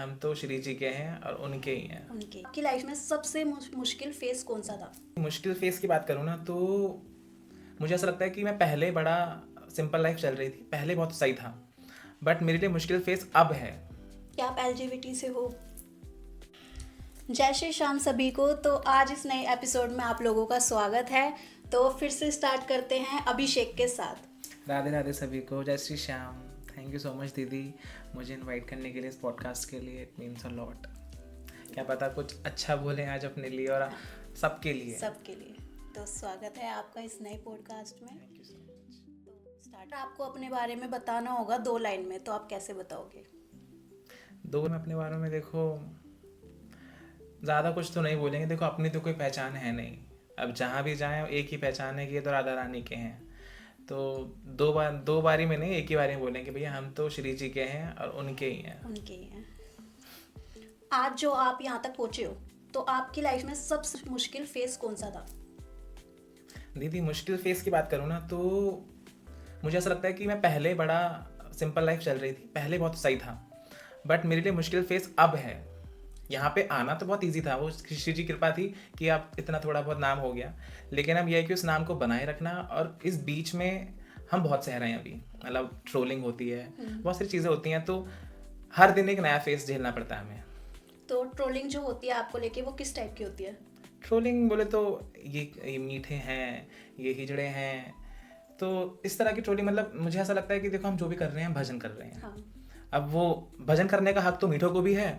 हम तो श्री जी के हैं और उनके ही हैं। उनकी आपकी लाइफ में सबसे मुश्किल फेस कौन सा था? मुश्किल फेस की बात करूँ ना तो मुझे ऐसा लगता है कि मैं पहले बड़ा सिंपल लाइफ चल रही थी, पहले बहुत सही था, बट मेरे लिए मुश्किल फेस अब है। क्या आप एलजीबीटी से हो? जय श्री श्याम सभी को। तो आज इस नए एपिसोड में आप लोगों का स्वागत है। तो फिर से स्टार्ट करते हैं अभिषेक के साथ। राधे राधे सभी को, जय Shri Shyam. Thank you so much दीदी मुझे इनवाइट करने के लिए, इस पॉडकास्ट के लिए। It means a lot. क्या पता कुछ अच्छा बोलें आज अपने लिए और सबके लिए। तो स्वागत है आपका इस नए पॉडकास्ट में। Thank you so much. तो स्टार्ट आपको अपने बारे में बताना होगा 2 लाइन में, तो आप कैसे बताओगे? दो में अपने बारे में देखो, ज़्यादा कुछ तो नहीं बोलेंगे। देखो अपनी तो कोई पहचान है नहीं, अब जहाँ भी जाएं एक ही पहचान है कि ये तो राधा रानी के हैं। तो दो बारी में नहीं, एक ही बारी में बोलेंगे भैया हम तो श्री जी के हैं और उनके ही हैं। आज जो आप यहाँ तक पहुँचे हो, तो आपकी लाइफ में सबसे मुश्किल फेस कौन सा था? दीदी मुश्किल फेस की बात करूँ ना तो मुझे ऐसा लगता है कि मैं पहले बड़ा सिंपल लाइफ चल रही थी, पहले बहुत सही था, बट मेरे लिए मुश्किल फेस अब है। यहाँ पे आना तो बहुत इजी था, वो श्री जी कृपा थी कि आप इतना थोड़ा बहुत नाम हो गया, लेकिन अब यह है कि उस नाम को बनाए रखना, और इस बीच में हम बहुत सह रहे हैं अभी। मतलब ट्रोलिंग होती है, बहुत सारी चीज़ें होती हैं, तो हर दिन एक नया फेस झेलना पड़ता है हमें। तो ट्रोलिंग जो होती है आपको लेके, वो किस टाइप की होती है? ट्रोलिंग बोले तो ये मीठे हैं, ये हिजड़े हैं, तो इस तरह की ट्रोलिंग। मतलब मुझे ऐसा लगता है कि देखो हम जो भी कर रहे हैं भजन कर रहे हैं। हाँ। अब वो भजन करने का हक तो मीठों को भी है,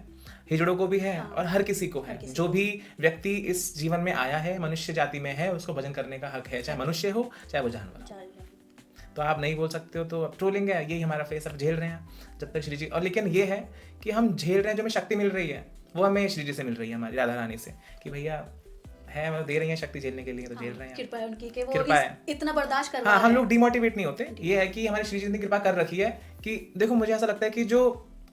हिजड़ों को भी है, हाँ। और हर किसी को है। जो भी व्यक्ति इस जीवन में आया है, मनुष्य जाति में है, उसको भजन करने का हक है, चाहे मनुष्य हो चाहे वो जानवर हो। तो आप नहीं बोल सकते हो, तो अब ट्रोलिंग है, यही हमारा फेस अब झेल रहे हैं जब तक श्री जी। और लेकिन ये है कि हम झेल रहे हैं, जो हमें शक्ति मिल रही है वो हमें श्री जी से मिल रही है, हमारी राधा रानी से, कि भैया है मतलब दे रही है शक्ति झेलने के लिए, तो झेल रहे हैं। कृपा है उनकी कि वो कृपा है। इतना बर्दाश्त कर। हाँ, हम लोग डिमोटिवेट नहीं होते। ये है कि हमारी श्री जी ने कृपा कर रखी है कि देखो मुझे ऐसा लगता है कि जो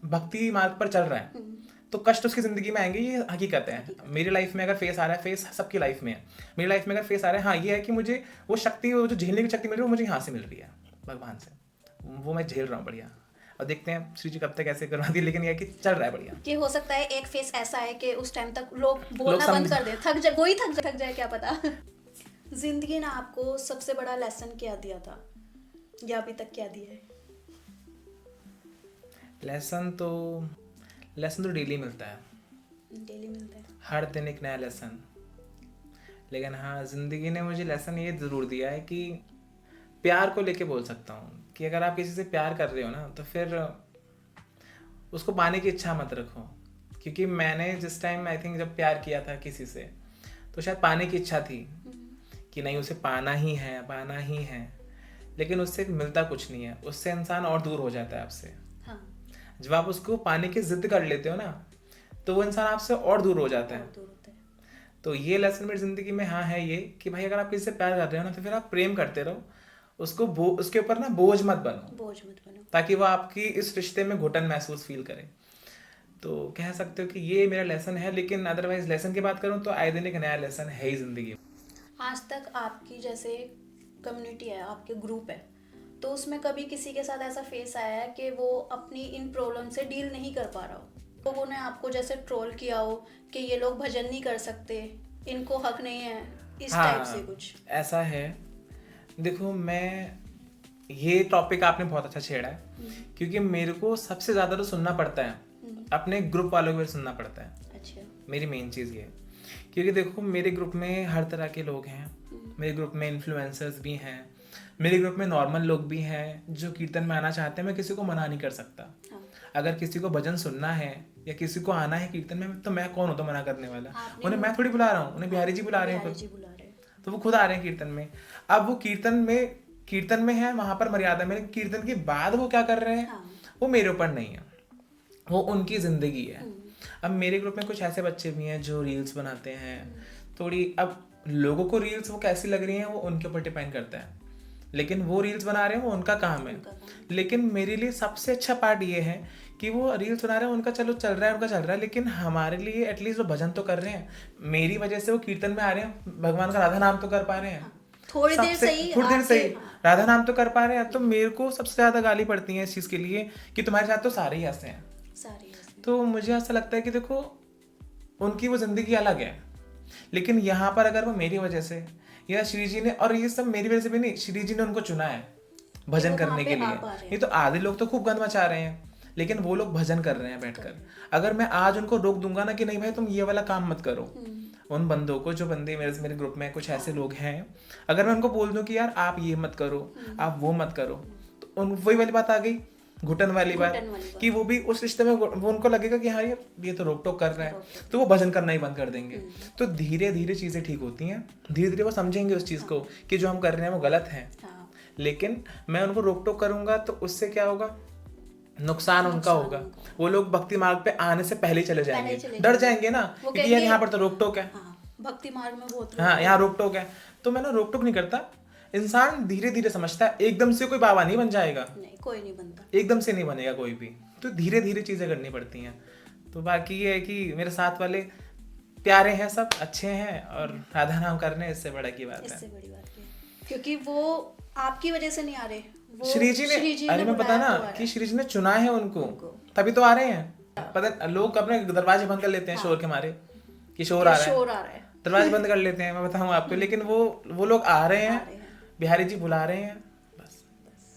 भक्ति मार्ग पर चल रहा है तो कष्ट उसकी जिंदगी में आएंगे, ये हकीकत है। मेरी लाइफ में अगर फेस आ रहा है, फेस सबकी लाइफ में है, मेरी लाइफ में अगर फेस आ रहा है, हाँ ये है कि मुझे वो शक्ति, वो जो झेलने की शक्ति मिल रही है वो मुझे यहाँ से मिल रही है, भगवान से, वो मैं झेल रहा हूँ बढ़िया। और देखते हैं श्री जी कब तक ऐसे करवाती है, लेकिन ये है कि चल रहा है बढ़िया। कि हो सकता है एक फेस ऐसा है कि उस टाइम तक लोग बोलना बंद कर दे, थक जाए, वही थक जाए, क्या पता। जिंदगी ने आपको सबसे बड़ा लेसन क्या दिया था, या अभी तक क्या दिया है? लेसन तो डेली मिलता है, हर दिन एक नया लेसन। लेकिन हाँ, जिंदगी ने मुझे लेसन ये ज़रूर दिया है कि प्यार को लेके बोल सकता हूँ कि अगर आप किसी से प्यार कर रहे हो ना, तो फिर उसको पाने की इच्छा मत रखो। क्योंकि मैंने जिस टाइम आई थिंक जब प्यार किया था किसी से, तो शायद पाने की इच्छा थी कि नहीं उसे पाना ही है, लेकिन उससे मिलता कुछ नहीं है, उससे इंसान और दूर हो जाता है आपसे। हाँ। जब आप उसको पाने की जिद कर लेते हो ना, तो वो इंसान आपसे और दूर हो जाता है। तो ये लेसन मेरी जिंदगी में हाँ है ये कि भाई अगर आप किसी से प्यार कर रहे हो ना, तो फिर आप प्रेम करते रहो, उसके ऊपर ना बोझ मत बनो, ताकि वो आपकी इस रिश्ते में घुटन महसूस फील करे। तो कह सकते हो कि ये मेरा लेसन है। लेकिन अदरवाइज लेसन की बात करूँ तो आए दिन एक नया लेसन है ही जिंदगी। आज तक आपकी जैसे कम्युनिटी है, आपके ग्रुप है, तो उसमें कभी किसी के साथ ऐसा फेस आया है कि वो अपनी इन प्रॉब्लम से डील नहीं कर पा रहा हो, लोगों ने आपको जैसे ट्रोल किया हो कि ये लोग भजन नहीं कर सकते, इनको हक नहीं है, इस टाइप से कुछ? ऐसा है, देखो मैं ये टॉपिक आपने बहुत अच्छा छेड़ा है, क्योंकि मेरे को सबसे ज़्यादा तो सुनना पड़ता है, अपने ग्रुप वालों को सुनना पड़ता है। अच्छा। मेरी मेन चीज़ ये है, क्योंकि देखो मेरे ग्रुप में हर तरह के लोग हैं, मेरे ग्रुप में इन्फ्लुएंसर्स भी हैं, मेरे ग्रुप में नॉर्मल लोग भी हैं जो कीर्तन में आना चाहते हैं। मैं किसी को मना नहीं कर सकता। अगर किसी को भजन सुनना है या किसी को आना है कीर्तन में, तो मैं कौन हूँ तो मना करने वाला। उन्हें मैं थोड़ी बुला रहा हूँ, उन्हें बिहारी जी बुला रहे हैं, तो वो खुद आ रहे हैं कीर्तन में। अब वो कीर्तन में है, वहां पर मर्यादा में, कीर्तन के बाद वो क्या कर रहे हैं वो मेरे ऊपर नहीं है, वो उनकी जिंदगी है। अब मेरे ग्रुप में कुछ ऐसे बच्चे भी हैं जो रील्स बनाते हैं थोड़ी। अब लोगों को रील्स वो कैसी लग रही हैं वो उनके ऊपर डिपेंड करता है, लेकिन वो रील्स बना रहे हैं वो उनका काम है। लेकिन मेरे लिए सबसे अच्छा पार्ट ये है कि वो रील्स बना रहे हैं, उनका चलो चल रहा है, लेकिन हमारे लिए एटलीस्ट वो भजन तो कर रहे हैं। मेरी वजह से वो कीर्तन में आ रहे हैं, भगवान का राधा नाम तो कर पा रहे हैं, थोड़ी देर सही राधा नाम तो कर पा रहे हैं। तो मेरे को सबसे ज्यादा गाली पड़ती है इस चीज के लिए कि तुम्हारे साथ तो सारे ही ऐसे हैं, तो मुझे ऐसा लगता है कि देखो उनकी वो जिंदगी अलग है, लेकिन यहाँ पर अगर वो मेरी वजह से या श्री जी ने, और ये सब मेरी वजह से भी नहीं, श्री जी ने उनको चुना है भजन वो करने वहाँ के पे आ लिए। पा रहे हैं। नहीं तो आधे लोग तो खूब गंद मचा रहे हैं, लेकिन वो लोग भजन कर रहे हैं बैठकर। अगर मैं आज उनको रोक दूंगा ना कि नहीं भाई तुम ये वाला काम मत करो, उन बंदों को, जो बंदे मेरे ग्रुप में कुछ ऐसे लोग हैं, अगर मैं उनको बोल दूं कि यार आप ये मत करो, आप वो मत करो, तो उन वही वाली बात आ गई, घुटन वाली बात, कि वो भी उस रिश्ते में वो उनको लगेगा कि हाँ ये तो रोक टोक कर रहा है, तो वो भजन करना ही बंद कर देंगे। तो धीरे धीरे चीजें ठीक होती हैं, धीरे धीरे वो समझेंगे उस चीज को कि जो हम कर रहे हैं वो गलत है। लेकिन मैं उनको रोक टोक करूंगा तो उससे क्या होगा, नुकसान उनका होगा। वो लोग भक्ति मार्ग पे आने से पहले चले जाएंगे, डर जाएंगे ना, क्योंकि यार यहाँ पर तो रोक टोक है, भक्ति मार्ग में बहुत हाँ यहाँ रोक टोक है। तो मैं ना रोक टोक नहीं करता, इंसान धीरे धीरे समझता है, एकदम से कोई बाबा नहीं बन जाएगा, नहीं कोई नहीं बनता, एकदम से नहीं बनेगा कोई भी, तो धीरे धीरे चीजें करनी पड़ती हैं। तो बाकी ये है कि मेरे साथ वाले प्यारे हैं, सब अच्छे हैं, और राधा नाम करने इससे बड़ा की बात है, इससे बड़ी बात है, क्योंकि वो आपकी वजह से नहीं आ रहे, वो श्री जी ने अरे मैं पता ना कि श्री जी ने चुना है उनको, तभी तो आ रहे हैं। पता लोग अपने दरवाजे बंद कर लेते हैं शोर के मारे, कि शोर आ रहा है, दरवाजे बंद कर लेते हैं, मैं बताऊं आपको, लेकिन वो लोग आ रहे हैं, बिहारी जी बुला रहे हैं, बस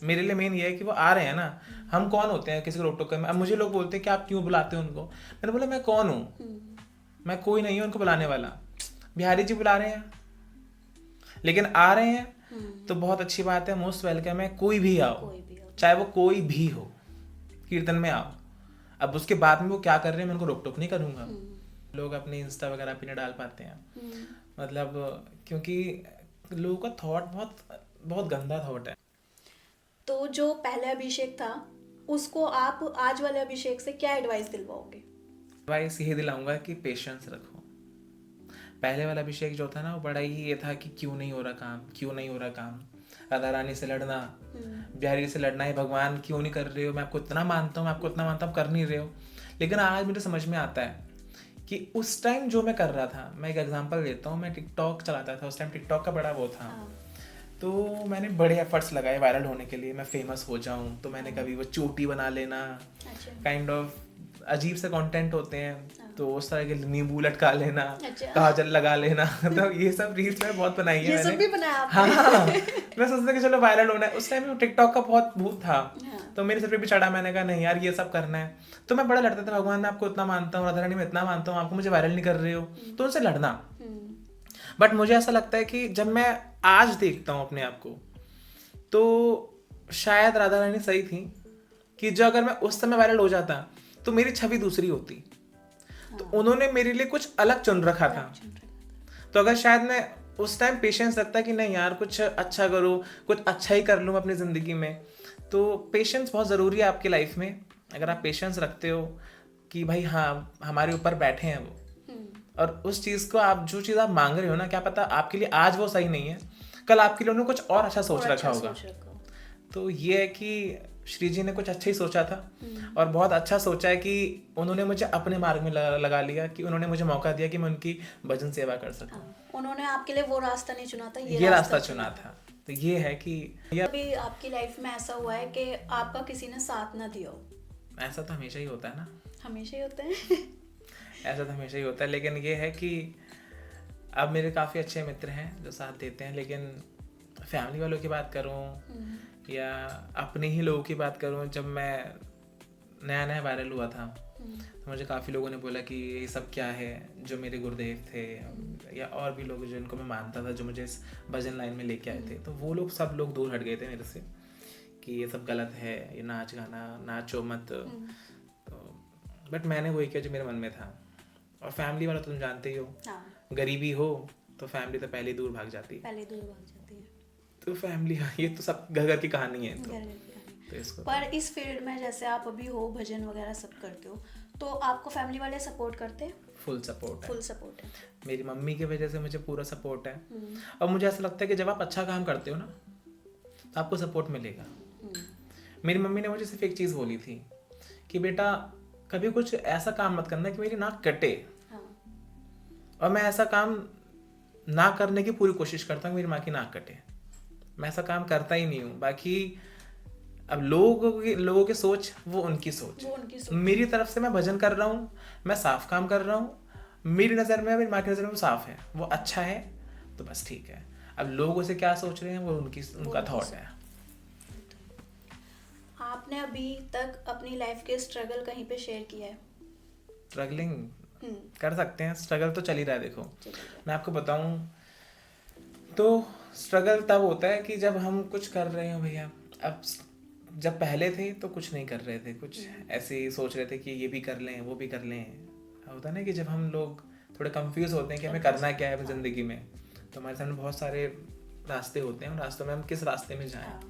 मेरे लिए मेन ये है कि वो आ रहे हैं ना। हम कौन होते हैं किसी को रोक टोक करने? अब मुझे लोग बोलते हैं कि आप क्यों बुलाते हो उनको, मैंने बोला मैं कौन हूँ, मैं कोई नहीं हूँ उनको बुलाने वाला, बिहारी जी बुला रहे हैं, लेकिन आ रहे हैं तो बहुत अच्छी बात है, मोस्ट वेलकम है, कोई भी आओ, चाहे वो कोई भी हो, कीर्तन में आओ। अब उसके बाद में वो क्या कर रहे हैं मैं उनको रोक टोक नहीं करूंगा। लोग अपने इंस्टा वगैरह पे नहीं डाल पाते हैं, मतलब क्योंकि लोगों का थॉट बहुत गंदा थॉट है। तो जो पहले अभिषेक था उसको आप आज वाले अभिषेक से क्या एडवाइस दिलवाओगे? एडवाइस यही दिलाऊंगा कि पेशेंस रखो। पहले वाला अभिषेक जो था ना वो बड़ा ही ये था कि क्यों नहीं हो रहा काम, राधा रानी से लड़ना, बिहारी से लड़ना है, भगवान क्यों नहीं कर रहे हो, मैं आपको इतना मानता हूँ कर नहीं रहे हो। लेकिन आज मुझे समझ में आता है कि उस टाइम जो मैं कर रहा था, मैं एक एग्जांपल देता हूँ, मैं टिकटॉक चलाता था, उस टाइम टिकटॉक का बड़ा वो था, तो मैंने बड़े एफर्ट्स लगाए वायरल होने के लिए, मैं फेमस हो जाऊं। तो मैंने कभी वो चोटी बना लेना, काइंड ऑफ अजीब से कंटेंट होते हैं, तो उस तरह के नींबू लटका लेना, काजल लगा लेना, तो ये सब रील्स में बहुत बनाई है, ये सब भी बनाया आपने? हाँ, मैं सोचता कि चलो वायरल होना है। उस टाइम में टिकटॉक का बहुत भूत था, तो मेरे सर पे भी चढ़ा, मैंने कहा नहीं यार ये सब करना है। तो मैं बड़ा लड़ता था, भगवान मैं आपको इतना मानता हूँ, राधा रानी मैं इतना मानता हूँ, आपको मुझे वायरल नहीं कर रहे हो, तो उनसे लड़ना। बट मुझे ऐसा लगता है कि जब मैं आज देखता हूँ अपने आप को, तो शायद राधा रानी सही थी कि जो अगर मैं उस समय वायरल हो जाता तो मेरी छवि दूसरी होती। तो उन्होंने मेरे लिए कुछ अलग चुन रखा था। तो अगर शायद मैं उस टाइम पेशेंस रखता कि नहीं यार कुछ अच्छा करो, कुछ अच्छा ही कर लूँ अपनी ज़िंदगी में, तो पेशेंस बहुत ज़रूरी है आपकी लाइफ में। अगर आप पेशेंस रखते हो कि भाई हाँ हमारे ऊपर बैठे हैं वो, और उस चीज़ को आप जो चीज़ आप मांग रहे हो ना, क्या पता आपके लिए आज वो सही नहीं है, कल आपके लिए उन्होंने कुछ और अच्छा सोच रखा होगा। तो ये है कि श्री जी ने कुछ अच्छा ही सोचा था, और बहुत अच्छा सोचा है कि उन्होंने मुझे अपने मार्ग में लगा लिया, कि उन्होंने मुझे मौका दिया कि मैं उनकी भजन सेवा कर सकूं। उन्होंने आपके लिए वो रास्ता नहीं चुना था, ये रास्ता चुना था। तो ये है कि अभी आपकी लाइफ में ऐसा हुआ है कि आपका किसी ने साथ ना दिया हो? ऐसा तो हमेशा ही होता है ना, हमेशा ही होता है ऐसा तो हमेशा ही होता है। लेकिन ये है कि अब मेरे काफ़ी अच्छे मित्र हैं जो साथ देते हैं, लेकिन फैमिली वालों की बात करूं या अपने ही लोगों की बात करूं, जब मैं नया वायरल हुआ था तो मुझे काफ़ी लोगों ने बोला कि ये सब क्या है, जो मेरे गुरुदेव थे या और भी लोग जिनको मैं मानता था, जो मुझे इस भजन लाइन में लेके आए थे, तो वो लोग सब लोग दूर हट गए थे मेरे से कि ये सब गलत है, ये नाच गाना नाचो मत। तो बट मैंने वही किया जो मेरे मन में था। और फैमिली वाला तो तुम जानते ही हो, गरीबी हो तो फैमिली तो पहले दूर भाग जाती है, तो फैमिली ये तो सब घर की कहानी है। तो इसको पर इस फील्ड में जैसे आप अभी हो, भजन वगैरह सब करते हो, तो आपको फैमिली वाले सपोर्ट करते हैं? फुल सपोर्ट है। मेरी मम्मी की वजह से मुझे पूरा सपोर्ट है। और मुझे ऐसा लगता है कि जब आप अच्छा काम करते हो ना तो आपको सपोर्ट मिलेगा। मेरी मम्मी ने मुझे सिर्फ एक चीज़ बोली थी कि बेटा कभी कुछ ऐसा काम मत करना कि मेरी नाक कटे। और मैं ऐसा काम ना करने की पूरी कोशिश करता हूँ मेरी माँ की नाक कटे। मैं ऐसा काम करता ही नहीं हूँ। बाकी अब लोगों की सोच वो उनकी सोच, वो उनकी सोच। मेरी तरफ से मैं भजन कर रहा हूँ, मैं साफ काम कर रहा हूँ, मेरी नज़र में, मेरी माँ की नज़र में वो साफ है, वो अच्छा है, तो बस ठीक है। अब लोग उसे क्या सोच रहे हैं वो उनका थॉट है। आपने अभी तक अपनी लाइफ के स्ट्रगल कहीं पे शेयर किया है? स्ट्रगलिंग हम्म, कर सकते हैं, स्ट्रगल तो चल ही रहा है। देखो चलिए। मैं आपको बताऊं तो स्ट्रगल तब होता है कि जब हम कुछ कर रहे हो भैया। अब जब पहले थे तो कुछ नहीं कर रहे थे, कुछ ऐसे ही सोच रहे थे कि ये भी कर लें वो भी कर लें। होता है ना कि जब हम लोग थोड़े कंफ्यूज होते हैं कि हमें करना क्या है अपनी ज़िंदगी में, तो हमारे सामने बहुत सारे रास्ते होते हैं, उन रास्तों में हम किस रास्ते में जाएं। हाँ,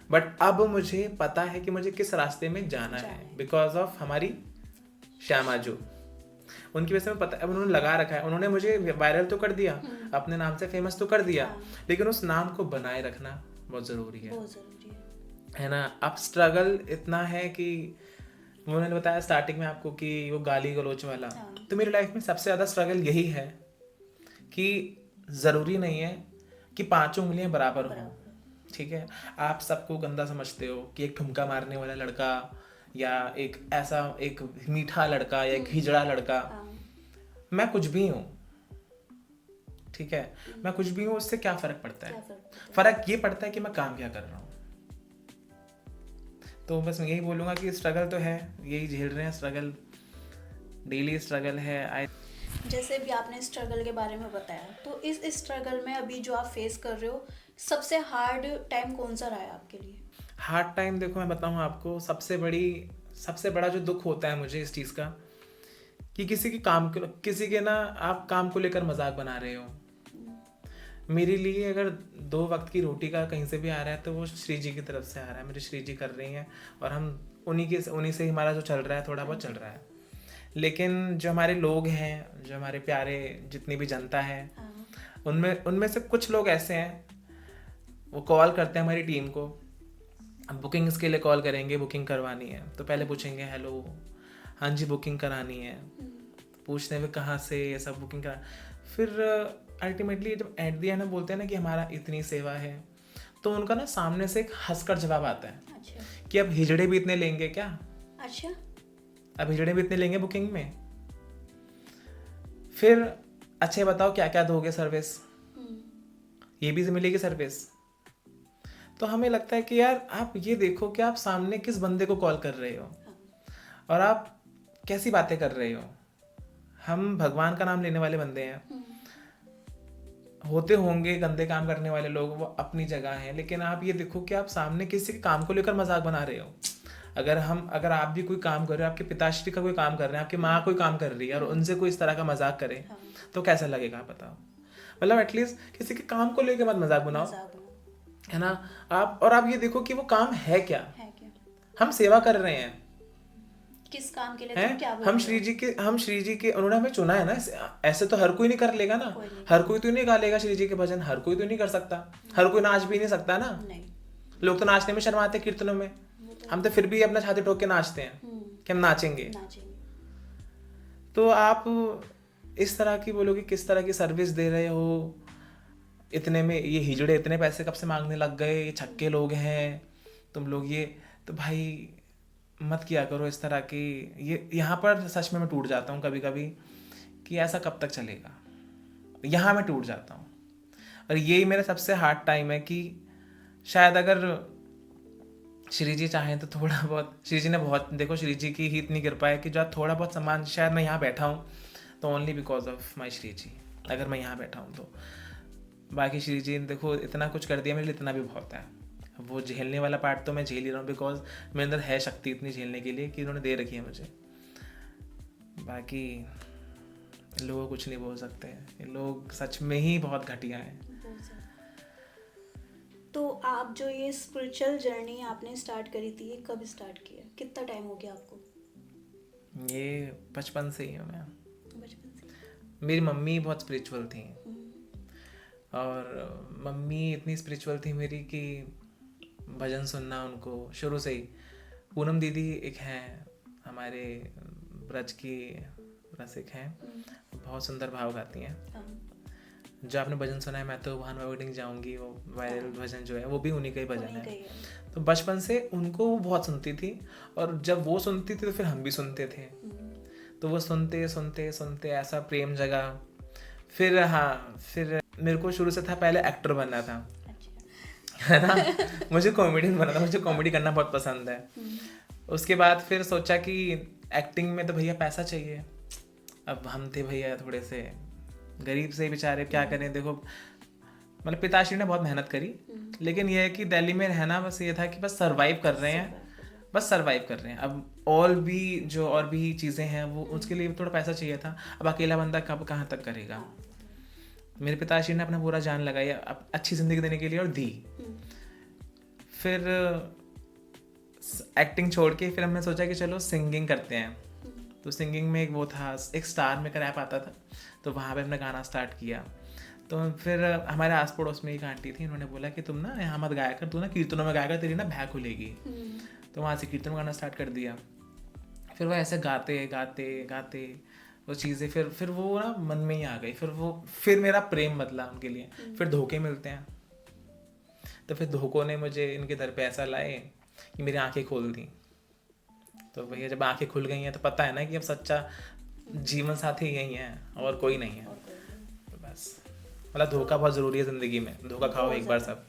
बट अब मुझे पता है कि मुझे किस रास्ते में जाना है, बिकॉज ऑफ हमारी श्यामा जो, उनकी वजह से मैं पता है, उन्होंने लगा रखा है, उन्होंने मुझे वायरल तो कर दिया, अपने नाम से फेमस तो कर दिया, लेकिन उस नाम को बनाए रखना बहुत ज़रूरी है, बहुत ज़रूरी है ना। अब स्ट्रगल इतना है कि उन्होंने बताया स्टार्टिंग में आपको कि वो गाली गलौच वाला, तो मेरी लाइफ में सबसे ज़्यादा स्ट्रगल यही है कि ज़रूरी नहीं है कि पांचों उंगलियां बराबर हों। ठीक है, आप सबको गंदा समझते हो कि एक ठुमका मारने वाला लड़का या एक ऐसा एक मीठा लड़का या एक हिजड़ा लड़का, मैं कुछ भी हूँ, ठीक है, मैं कुछ भी हूँ, उससे क्या फर्क पड़ता है? फर्क ये पड़ता है कि मैं काम क्या कर रहा हूँ। तो बस मैं यही बोलूँगा कि स्ट्रगल तो है, यही झेल रहे हैं, स्ट्रगल डेली स्ट्रगल है। जैसे भी आपने स्ट्रगल के बारे में बताया, तो इस स्ट्रगल में अभी जो आप फेस कर रहे हो, सबसे हार्ड टाइम कौन सा रहा है आपके लिए? हार्ड टाइम देखो मैं बताऊँ आपको, सबसे बड़ा जो दुख होता है मुझे इस चीज़ का, कि किसी के ना आप काम को लेकर मजाक बना रहे हो। मेरे लिए अगर 2 वक्त की रोटी का कहीं से भी आ रहा है तो वो श्री जी की तरफ से आ रहा है, मेरी श्री जी कर रही हैं, और हम उन्हीं से ही हमारा जो चल रहा है थोड़ा बहुत चल रहा है। लेकिन जो हमारे लोग हैं, जो हमारे प्यारे जितनी भी जनता है, उनमें से कुछ लोग ऐसे हैं, वो कॉल करते हैं हमारी टीम को, बुकिंग्स के लिए कॉल करेंगे, बुकिंग करवानी है तो पहले पूछेंगे हेलो, हाँ जी बुकिंग करानी है, पूछते हुए कहाँ से, ये सब बुकिंग करा, फिर अल्टीमेटली जब एट द एंड बोलते हैं ना कि हमारा इतनी सेवा है, तो उनका ना सामने से एक हंसकर जवाब आता है। अच्छा। कि अब हिजड़े भी इतने लेंगे क्या? अच्छा। अब हिजड़े भी इतने लेंगे बुकिंग में? फिर अच्छा बताओ क्या क्या दोगे सर्विस, ये भी मिलेगी सर्विस? तो हमें लगता है कि यार आप ये देखो कि आप सामने किस बंदे को कॉल कर रहे हो और आप कैसी बातें कर रहे हो। हम भगवान का नाम लेने वाले बंदे हैं, होते होंगे गंदे काम करने वाले लोग, वो अपनी जगह हैं, लेकिन आप ये देखो कि आप सामने किसी के काम को लेकर मजाक बना रहे हो। अगर आप भी कोई काम कर रहे हो, आपके पिताश्री का कोई काम कर रहे हैं, आपकी माँ कोई काम कर रही है और उनसे कोई इस तरह का मजाक करे तो कैसा लगेगा आप बताओ। मतलब एटलीस्ट किसी के काम को लेकर मत मजाक बनाओ, है ना। आप ये देखो कि वो काम है क्या, हम सेवा कर रहे हैं, किस काम के लिए हैं तुम क्या बोल हम रहे हो? श्री जी के उन्होंने हमें चुना है ना, ऐसे तो हर कोई नहीं कर लेगा ना, हर कोई तो नहीं गा लेगा श्री जी के भजन, हर कोई तो नहीं कर सकता, हर कोई नाच भी नहीं सकता ना। नहीं। लोग तो नाचने में शर्माते हैं कीर्तनों में, हम तो फिर भी अपना छाती ठोक के नाचते हैं कि हम नाचेंगे। तो आप इस तरह की बोलोगे किस तरह की सर्विस दे रहे हो, इतने में ये हिजड़े इतने पैसे कब से मांगने लग गए, ये छक्के लोग हैं तुम लोग, ये तो भाई मत किया करो इस तरह की। ये यहाँ पर सच में मैं टूट जाता हूँ कभी कभी कि ऐसा कब तक चलेगा, यहाँ मैं टूट जाता हूँ। और यही मेरा सबसे हार्ड टाइम है कि शायद अगर श्री जी चाहें तो थोड़ा बहुत, श्री जी ने बहुत, देखो श्री जी की ही इतनी कृपा है कि जो थोड़ा बहुत सम्मान, शायद मैं यहाँ बैठा हूँ तो only because of my Shri ji, अगर मैं यहाँ बैठा हूँ तो। बाकी श्री जी ने देखो इतना कुछ कर दिया मेरे लिए, इतना भी बहुत है। वो झेलने वाला पार्ट तो मैं झेल ही रहा हूँ बिकॉज मेरे अंदर है शक्ति इतनी झेलने के लिए कि उन्होंने दे रखी है मुझे। बाकी लोग कुछ नहीं बोल सकते, ये लोग सच में ही बहुत घटिया हैं। तो आप जो ये स्पिरिचुअल जर्नी आपने स्टार्ट करी थी, ये कब स्टार्ट किया, कितना टाइम हो गया आपको? ये बचपन से ही हूँ मैं। बचपन से? मेरी मम्मी बहुत स्पिरिचुअल थी, और मम्मी इतनी स्पिरिचुअल थी मेरी कि भजन सुनना उनको शुरू से ही। पूनम दीदी एक हैं हमारे ब्रज की रसिक हैं, बहुत सुंदर भाव गाती हैं। जो आपने भजन सुना है मैं तो भान वेडिंग जाऊंगी, वो वायरल भजन जो है वो भी उन्हीं का ही भजन है। तो बचपन से उनको वो बहुत सुनती थी, और जब वो सुनती थी तो फिर हम भी सुनते थे। तो वो सुनते सुनते सुनते ऐसा प्रेम जगा। फिर हाँ, फिर मेरे को शुरू से था पहले एक्टर बनना था, है ना। मुझे कॉमेडियन बनना था, मुझे कॉमेडी करना बहुत पसंद है। उसके बाद फिर सोचा कि एक्टिंग में तो भैया पैसा चाहिए। अब हम थे भैया थोड़े से गरीब से बेचारे, क्या करें। देखो मतलब पिताश्री ने बहुत मेहनत करी, लेकिन यह है कि दिल्ली में रहना बस ये था कि बस सरवाइव कर रहे हैं, बस सरवाइव कर रहे हैं। अब और भी चीज़ें हैं वो, उसके लिए थोड़ा पैसा चाहिए था। अब अकेला बंदा कब कहाँ तक करेगा। मेरे पिताश्री ने अपना पूरा जान लगाई अब अच्छी ज़िंदगी देने के लिए, और दी। फिर एक्टिंग छोड़ के फिर हमने सोचा कि चलो सिंगिंग करते हैं। तो सिंगिंग में एक वो था, एक स्टार मेकर ऐप आता था, तो वहाँ पे हमने गाना स्टार्ट किया। तो फिर हमारे आस पड़ोस में एक आंटी थी, उन्होंने बोला कि तुम ना यहाँ मत गाया कर, तू ना कीर्तनों में गाया कर, तेरी ना भय खुलेगी। तो वहाँ से कीर्तन में गाना स्टार्ट कर दिया। फिर वो ऐसे गाते गाते गाते वो चीज़ें फिर वो ना मन में ही आ गई। फिर मेरा प्रेम बदला उनके लिए। फिर धोखे मिलते हैं, तो फिर धोखों ने मुझे इनके दर पे ऐसा लाए कि मेरी आंखें खोल दी। तो भैया जब आंखें खुल गई हैं तो पता है ना कि अब सच्चा जीवन साथी यही है और कोई नहीं है। तो बस मतलब धोखा बहुत ज़रूरी है ज़िंदगी में। धोखा खाओ एक बार सब,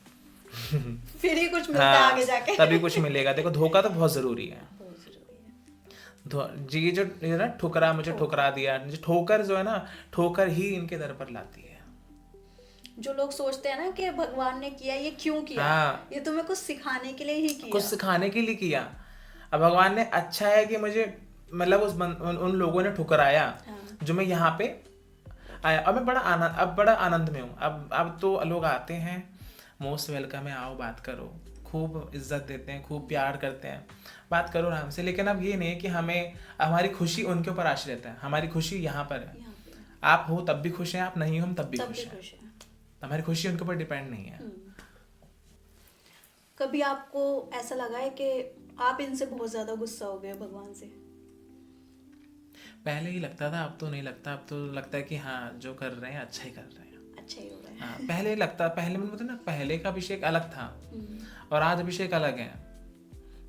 फिर ही कुछ मिलता है हाँ, आगे जाके। तभी कुछ मिलेगा। देखो धोखा तो बहुत ज़रूरी है। जी जो ये ना ठुकरा, मुझे ठुकरा दिया, जो ठोकर जो है ना, ठोकर ही इनके दर पर लाती है। जो लोग सोचते हैं ना कि भगवान ने किया, ये क्यों किया, हाँ, ये तुम्हें कुछ सिखाने के लिए ही किया, कुछ सिखाने के लिए किया। अब भगवान ने अच्छा है कि मुझे मतलब उन लोगों ने ठुकराया, जो मैं यहाँ पे आया। अब मैं बड़ा आनंद में हूँ। अब तो लोग आते हैं, मोस्ट वेलकम है, आओ बात करो, खूब इज्जत देते हैं, खूब प्यार करते हैं, बात करो आराम से। लेकिन अब ये नहीं है कि हमारी खुशी उनके ऊपर आश्रित है, हमारी खुशी यहाँ पर है। आप हो तब भी खुश हैं, आप नहीं हो हम तब भी खुश हैं। हमारी खुशी उनके ऊपर डिपेंड नहीं है। कभी आपको ऐसा लगा है कि आप इनसे बहुत ज्यादा गुस्सा हो गए भगवान से? पहले ही लगता था, अब तो नहीं लगता। अब तो लगता है कि हाँ जो कर रहे हैं अच्छा ही कर रहे हैं, अच्छा ही हो रहा है। हाँ, पहले लगता, पहले मैंने बताया ना, पहले का अभिषेक अलग था और आज अभिषेक अलग है।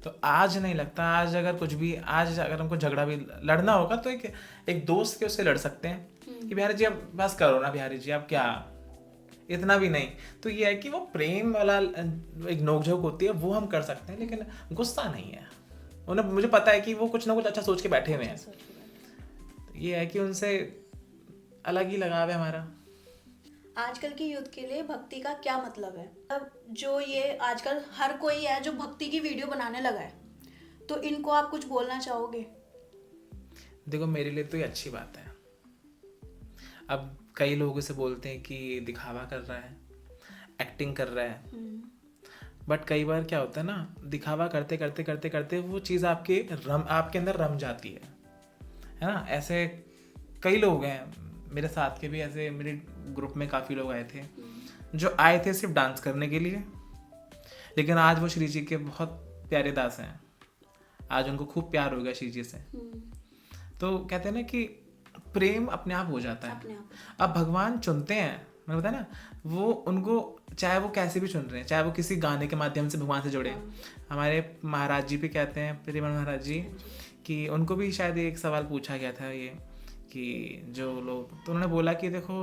तो आज नहीं लगता। आज अगर हमको झगड़ा भी लड़ना होगा तो एक दोस्त के उससे लड़ सकते हैं कि बिहारी जी अब बस करो ना, बिहारी जी अब क्या, इतना भी नहीं। तो ये है कि वो प्रेम वाला एक नोकझोंक होती है, वो हम कर सकते हैं, लेकिन गुस्सा नहीं है। उन्हें, मुझे पता है कि वो कुछ ना कुछ अच्छा सोच के बैठे हुए हैं। तो ये है कि उनसे अलग ही लगाव है हमारा। आजकल की यूथ के लिए भक्ति का क्या मतलब है? अब जो ये आजकल हर कोई है जो भक्ति की वीडियो बनाने लगा है, तो इनको आप कुछ बोलना चाहोगे? देखो मेरे लिए तो ये अच्छी बात है। अब कई लोग इसे बोलते हैं कि दिखावा कर रहा है, एक्टिंग कर रहा है, बट कई बार क्या होता है ना, दिखावा करते करते करते करते वो चीज़ आपके अंदर रम जाती है ना। ऐसे कई लोग हैं मेरे साथ के भी, ऐसे मेरे ग्रुप में काफ़ी लोग आए थे जो आए थे सिर्फ डांस करने के लिए, लेकिन आज वो श्री जी के बहुत प्यारे दास हैं। आज उनको खूब प्यार हो गया श्री जी से। तो कहते हैं ना कि प्रेम अपने आप हो जाता है। अब भगवान चुनते हैं, मैंने बताया ना, वो उनको चाहे वो कैसे भी चुन रहे हैं, चाहे वो किसी गाने के माध्यम से भगवान से जुड़े। हमारे महाराज जी भी कहते हैं, प्रेम महाराज जी, कि उनको भी शायद एक सवाल पूछा गया था ये कि जो लोग, तो उन्होंने बोला कि देखो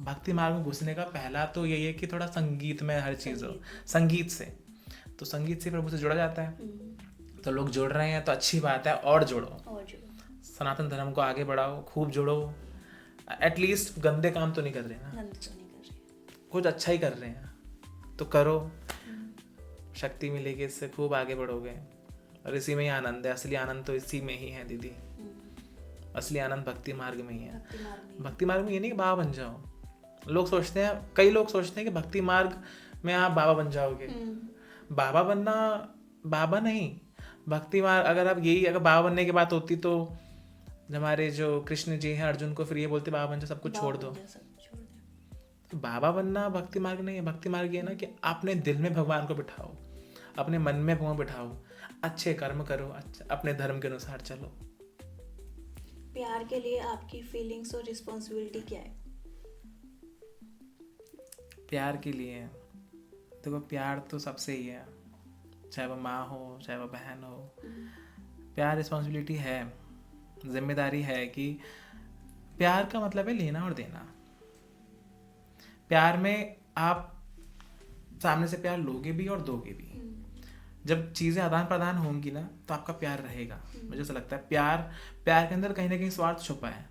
भक्ति मार्ग में घुसने का पहला तो यही है कि थोड़ा संगीत में हर चीज़ हो, संगीत से, तो संगीत से प्रभु से जुड़ा जाता है। तो लोग जुड़ रहे हैं तो अच्छी बात है, और जोड़ो, सनातन धर्म को आगे बढ़ाओ, खूब जोड़ो। एटलीस्ट गंदे काम तो नहीं कर रहे ना, कुछ अच्छा ही कर रहे हैं तो करो, शक्ति मिलेगी, इससे खूब आगे बढ़ोगे। और इसी में ही आनंद है, असली आनंद तो इसी में ही है दीदी। असली आनंद भक्ति मार्ग में ही है। भक्ति मार्ग में ये नहीं कि बाबा बन जाओ। कई लोग सोचते हैं कि भक्ति मार्ग में आप बाबा बन जाओगे। बाबा बनना, बाबा नहीं, भक्ति मार्ग, अगर बाबा बनने की बात होती तो हमारे जो कृष्ण जी हैं अर्जुन को फिर ये बोलते बाबा बन जाओ, सब कुछ छोड़ दो। तो बाबा बनना भक्ति मार्ग नहीं है। भक्ति मार्ग ये ना कि अपने दिल में भगवान को बिठाओ, अपने मन में भगवान बिठाओ, अच्छे कर्म करो, अपने धर्म के अनुसार चलो। प्यार के लिए आपकी फीलिंग्स और रिस्पॉन्सिबिलिटी क्या है? प्यार के लिए देखो, प्यार तो सबसे ही है, चाहे वो माँ हो चाहे वो बहन हो। प्यार रिस्पॉन्सिबिलिटी है, जिम्मेदारी है कि प्यार का मतलब है लेना और देना। प्यार में आप सामने से प्यार लोगे भी और दोगे भी। जब चीज़ें आदान प्रदान होंगी ना तो आपका प्यार रहेगा। मुझे ऐसा लगता है प्यार के अंदर कहीं ना कहीं स्वार्थ छुपा है,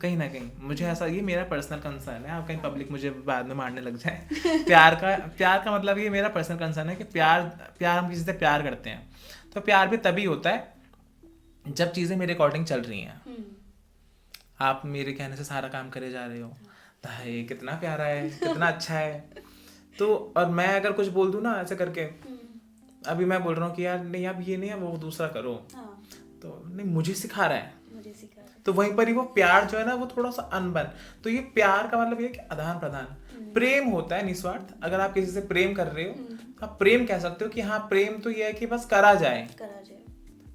कहीं ना कहीं। मुझे ऐसा, ये मेरा पर्सनल कंसर्न है, आप कहीं पब्लिक मुझे बाद में मारने लग जाए। प्यार का मतलब ये मेरा पर्सनल कंसर्न है कि प्यार हम किसी से प्यार करते हैं तो प्यार भी तभी होता है जब चीज़ें मेरे अकॉर्डिंग चल रही हैं। आप मेरे कहने से सारा काम करे जा रहे हो, तो ये कितना प्यारा है, कितना अच्छा है। तो और मैं अगर कुछ बोल दूँ ना ऐसे करके, अभी मैं बोल रहा हूँ कि यार नहीं अब ये नहीं है वो दूसरा करो, तो नहीं मुझे सिखा रहा है, तो वहीं पर ही वो प्यार जो है ना वो थोड़ा सा अनबन। तो ये प्यार का मतलब ये कि आदान प्रदान, प्रेम होता है निस्वार्थ। अगर आप किसी से प्रेम कर रहे हो तो आप प्रेम कह सकते हो कि हाँ प्रेम तो ये है कि बस करा जाए,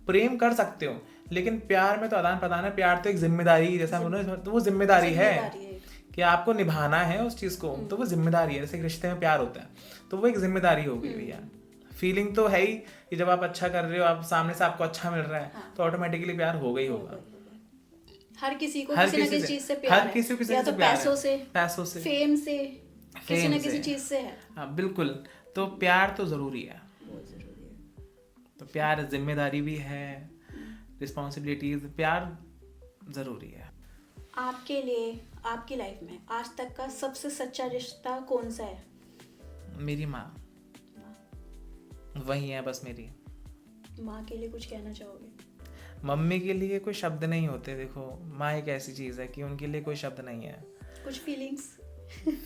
प्रेम कर सकते हो। लेकिन प्यार में तो आदान प्रदान है। प्यार तो एक जिम्मेदारी, जैसा तो वो जिम्मेदारी है कि आपको निभाना है उस चीज को, तो वो जिम्मेदारी है। जैसे एक रिश्ते में प्यार होता है तो वो एक जिम्मेदारी हो गई भैया। फीलिंग तो है ही कि जब आप अच्छा कर रहे हो, आप सामने से आपको अच्छा मिल रहा है, तो ऑटोमेटिकली प्यार हो गई होगा। हर किसी को किसी ना किसी चीज से प्यार है, किसी को या तो पैसों से, फेम से, किसी ना किसी चीज से है। हाँ बिल्कुल। तो प्यार तो जरूरी है, तो प्यार जिम्मेदारी भी है, रिस्पॉन्सिबिलिटीज, प्यार जरूरी है। आपके लिए आपकी लाइफ में आज तक का सबसे सच्चा रिश्ता कौन सा है? मेरी माँ, वही है बस मेरी। माँ के लिए कुछ कहना चाहोगे? मम्मी के लिए कोई शब्द नहीं होते। देखो माँ एक ऐसी चीज़ है कि उनके लिए कोई शब्द नहीं है। कुछ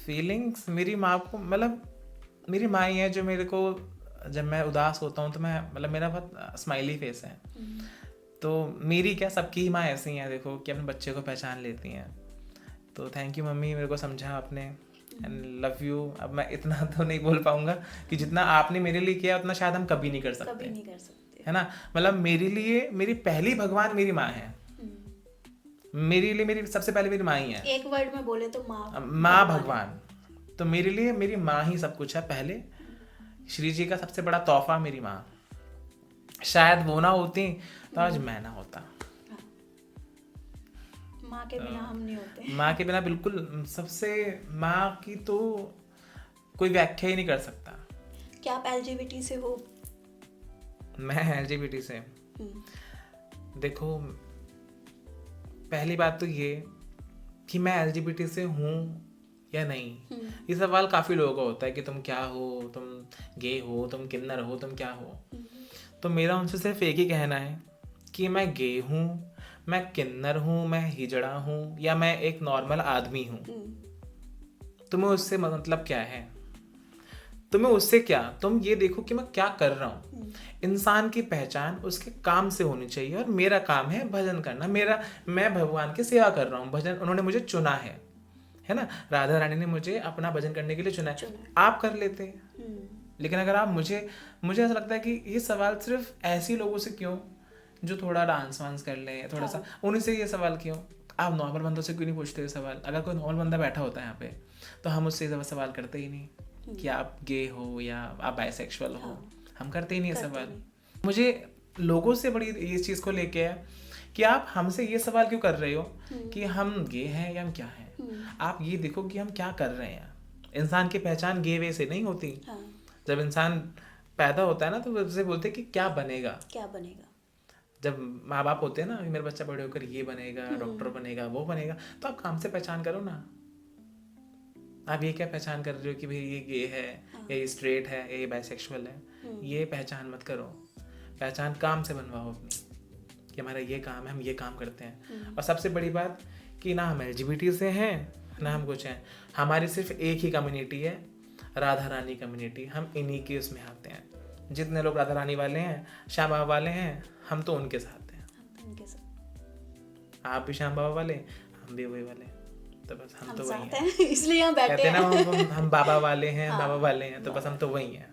फीलिंग्स मेरी माँ को, मतलब मेरी माँ ही है जो मेरे को, जब मैं उदास होता हूँ तो मैं, मतलब मेरा बहुत स्माइली फेस है, तो मेरी क्या सबकी ही माँ ऐसी हैं देखो कि अपने बच्चे को पहचान लेती हैं। तो थैंक यू मम्मी, मेरे को समझा आपने, एंड लव यू। अब मैं इतना तो नहीं बोल पाऊंगा कि जितना आपने मेरे लिए किया उतना शायद हम कभी नहीं कर सकते, है ना। मतलब मेरे लिए मेरी पहली भगवान मेरी माँ है। मेरे लिए मेरी सबसे पहले मेरी माँ ही है। एक वर्ड में बोले तो माँ भगवान। तो मेरे लिए मेरी माँ ही सब कुछ है। पहले श्री जी का सबसे बड़ा तोहफा मेरी माँ। शायद वो ना होती तो आज मैं ना होता। माँ के बिना हम नहीं होते। माँ के बिना बिल्कुल, सबसे माँ की तो कोई व्याख्या ही नहीं कर सकता। क्या आप LGBT से हो? मैं LGBT से, देखो पहली बात तो ये कि मैं LGBT से हूँ या नहीं, ये सवाल काफ़ी लोगों का होता है कि तुम क्या हो, तुम गे हो, तुम किन्नर हो, तुम क्या हो। तो मेरा उनसे सिर्फ एक ही कहना है कि मैं गे हूँ, मैं किन्नर हूँ, मैं हिजड़ा हूँ, या मैं एक नॉर्मल आदमी हूँ। तुम्हें उससे मतलब क्या है? तुम्हें उससे क्या, तुम ये देखो कि मैं क्या कर रहा हूँ। इंसान की पहचान उसके काम से होनी चाहिए, और मेरा काम है भजन करना। मैं भगवान की सेवा कर रहा हूँ। भजन उन्होंने मुझे चुना है ना। राधा रानी ने मुझे अपना भजन करने के लिए चुना है। आप कर लेते हैं, लेकिन अगर आप मुझे ऐसा लगता है कि ये सवाल सिर्फ ऐसे लोगों से क्यों जो थोड़ा डांस वांस कर ले, थोड़ा सा, उन्हीं से ये सवाल क्यों? आप नॉर्मल बंदों से क्यों नहीं पूछते ये सवाल? अगर कोई नॉर्मल बंदा बैठा होता है यहाँ पे तो हम उससे सवाल करते ही नहीं कि आप गे हो या आप बाइसेक्सुअल हो। हम करते ही नहीं ये सवाल। मुझे लोगों से बड़ी इस चीज़ को लेके है कि आप हमसे ये सवाल क्यों कर रहे हो कि हम गे हैं या हम क्या हैं। आप ये देखो कि हम क्या कर रहे हैं। इंसान की पहचान गे वे से नहीं होती। जब इंसान पैदा होता है ना तो उससे बोलते हैं कि क्या बनेगा। जब माँ बाप होते हैं ना, मेरा बच्चा बड़े होकर ये बनेगा, डॉक्टर बनेगा, वो बनेगा, तो आप काम से पहचान करो ना। आप ये क्या पहचान कर रहे हो कि भाई ये गे है या ये स्ट्रेट है या ये बाइसेक्सुअल है। ये पहचान मत करो, पहचान काम से बनवाओ अपनी कि हमारा ये काम है, हम ये काम करते हैं। और सबसे बड़ी बात कि ना हम LGBT से हैं ना हम कुछ हैं। हमारी सिर्फ एक ही कम्युनिटी है, राधा रानी कम्युनिटी। हम इन्हीं के उसमें आते हैं। जितने लोग राधा रानी वाले हैं, श्याम बाबा वाले हैं, हम तो उनके साथ हैं। आप भी श्याम बाबा वाले, हम भी वही वाले, तो बस हम तो वही हैं। इसलिए यहाँ बैठे हैं ना, हम बाबा वाले हैं। बाबा वाले हैं, तो बस हम तो वही हैं।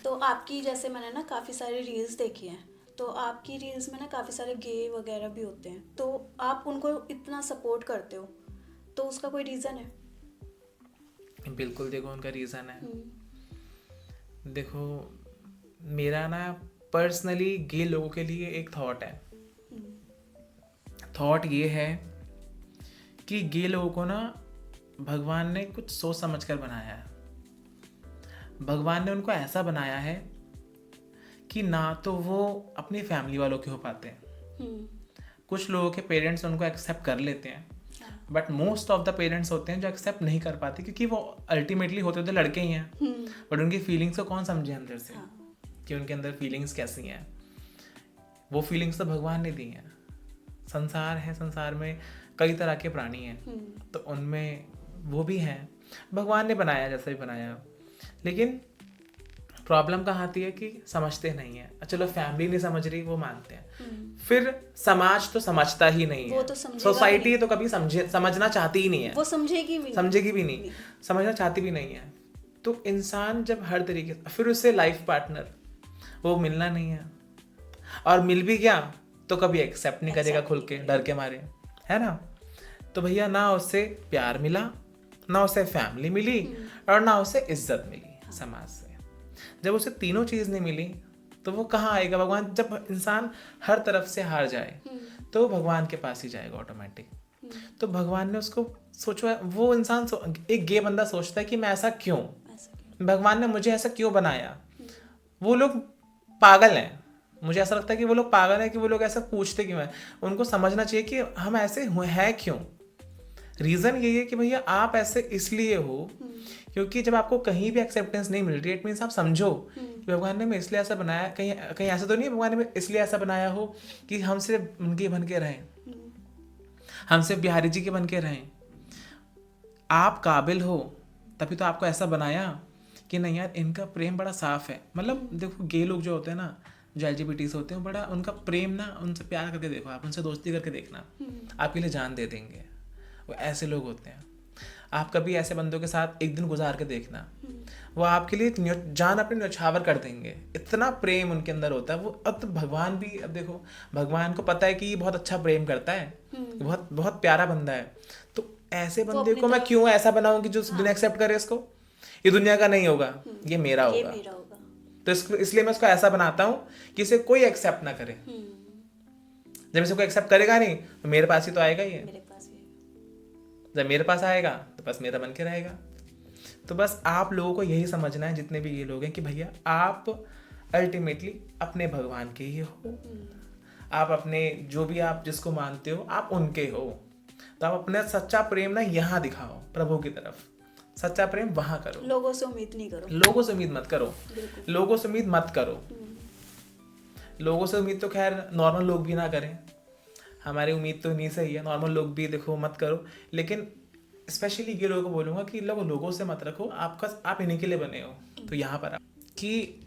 तो आपकी, जैसे मैंने ना काफ़ी सारी रील्स देखी हैं, तो आपकी रील्स में ना काफ़ी सारे गे वगैरह भी होते हैं, तो आप उनको इतना सपोर्ट करते हो, तो उसका कोई रीज़न है? बिल्कुल, देखो उनका रीज़न है। देखो, मेरा ना पर्सनली गे लोगों के लिए एक थॉट है। थॉट ये है कि गे लोगों को ना भगवान ने कुछ सोच समझ कर बनाया है। भगवान ने उनको ऐसा बनाया है कि ना तो वो अपनी फैमिली वालों के हो पाते हैं। कुछ लोगों के पेरेंट्स उनको एक्सेप्ट कर लेते हैं, but most of the parents होते हैं जो एक्सेप्ट नहीं कर पाते, क्योंकि वो अल्टीमेटली होते तो लड़के ही हैं, बट उनकी फीलिंग्स को कौन समझे अंदर से कि उनके अंदर फीलिंग्स कैसी हैं। वो फीलिंग्स तो भगवान ने दी हैं। संसार है, संसार में कई तरह के प्राणी हैं, तो उनमें वो भी हैं। भगवान ने बनाया जैसा भी बनाया, लेकिन प्रॉब्लम कहाँ आती है कि समझते नहीं है। चलो फैमिली नहीं समझ रही, वो मानते हैं, फिर समाज तो समझता ही नहीं वो है। तो समझेगा सोसाइटी तो कभी समझना चाहती ही नहीं है, वो समझेगी भी नहीं, समझना चाहती भी नहीं है। तो इंसान जब हर तरीके से, फिर उससे लाइफ पार्टनर वो मिलना नहीं है, और मिल भी गया तो कभी एक्सेप्ट नहीं करेगा खुल के, डर के मारे, है ना। तो भैया ना उससे प्यार मिला, ना उसे फैमिली मिली, और ना उसे इज्जत मिली समाज से। जब उसे तीनों चीज नहीं मिली तो वो कहाँ आएगा भगवान। जब इंसान हर तरफ से हार जाए तो वो भगवान के पास ही जाएगा ऑटोमेटिक। तो भगवान ने उसको सोचो, वो इंसान एक गे बंदा सोचता है कि मैं ऐसा क्यों, भगवान ने मुझे ऐसा क्यों बनाया। वो लोग पागल हैं, मुझे ऐसा लगता है कि वो लोग पागल हैं कि वो लोग ऐसा पूछते क्यों हैं। उनको समझना चाहिए कि हम ऐसे हैं क्यों। रीज़न यही है कि भैया आप ऐसे इसलिए हो क्योंकि जब आपको कहीं भी एक्सेप्टेंस नहीं मिल रही, इट मीन्स आप समझो कि भगवान ने मैं इसलिए ऐसा बनाया। कहीं कहीं ऐसा तो नहीं भगवान ने इसलिए ऐसा बनाया हो कि हम सिर्फ उनके बन के रहें, हम सिर्फ बिहारी जी के बन के रहें। आप काबिल हो तभी तो आपको ऐसा बनाया कि नहीं यार इनका प्रेम बड़ा साफ है। मतलब देखो गे लोग जो होते हैं ना, जो LGBT होते हैं, बड़ा उनका प्रेम ना, उनसे प्यार करके देखो, आप उनसे दोस्ती करके देखना, आपके लिए जान दे देंगे। वो ऐसे लोग होते हैं। आप कभी ऐसे बंदों के साथ एक दिन गुजार के देखना, वो आपके लिए जान अपनी न्यौछावर कर देंगे। इतना प्रेम उनके अंदर होता है। वो अब तो भगवान भी, अब देखो भगवान को पता है कि ये बहुत अच्छा प्रेम करता है, बहुत बहुत प्यारा बंदा है, तो ऐसे बंदे को मैं क्यों ऐसा बनाऊं कि जो दुनिया एक्सेप्ट करे इसको। ये दुनिया का नहीं होगा, ये मेरा होगा। तो इसलिए मैं उसको ऐसा बनाता हूँ कि इसे कोई एक्सेप्ट ना करे। जब इसे कोई एक्सेप्ट करेगा नहीं तो मेरे पास ही तो आएगा ही। जब मेरे पास आएगा तो बस मेरा बन के रहेगा। तो बस आप लोगों को यही समझना है, जितने भी ये लोग हैं, कि भैया आप अल्टीमेटली अपने भगवान के ही हो। आप अपने जो भी आप जिसको मानते हो आप उनके हो। तो आप अपना सच्चा प्रेम ना यहाँ दिखाओ, प्रभु की तरफ। सच्चा प्रेम वहां करो, लोगों से उम्मीद नहीं करो, लोगों से उम्मीद मत करो, लोगों से उम्मीद मत करो। लोगों से उम्मीद तो खैर नॉर्मल लोग भी ना करें, हमारी उम्मीद तो इन्हीं से ही है। नॉर्मल लोग भी देखो मत करो, लेकिन स्पेशली ये लोगों को बोलूँगा कि लोगों से मत रखो। आप इन्हीं के लिए बने हो। तो यहाँ पर कि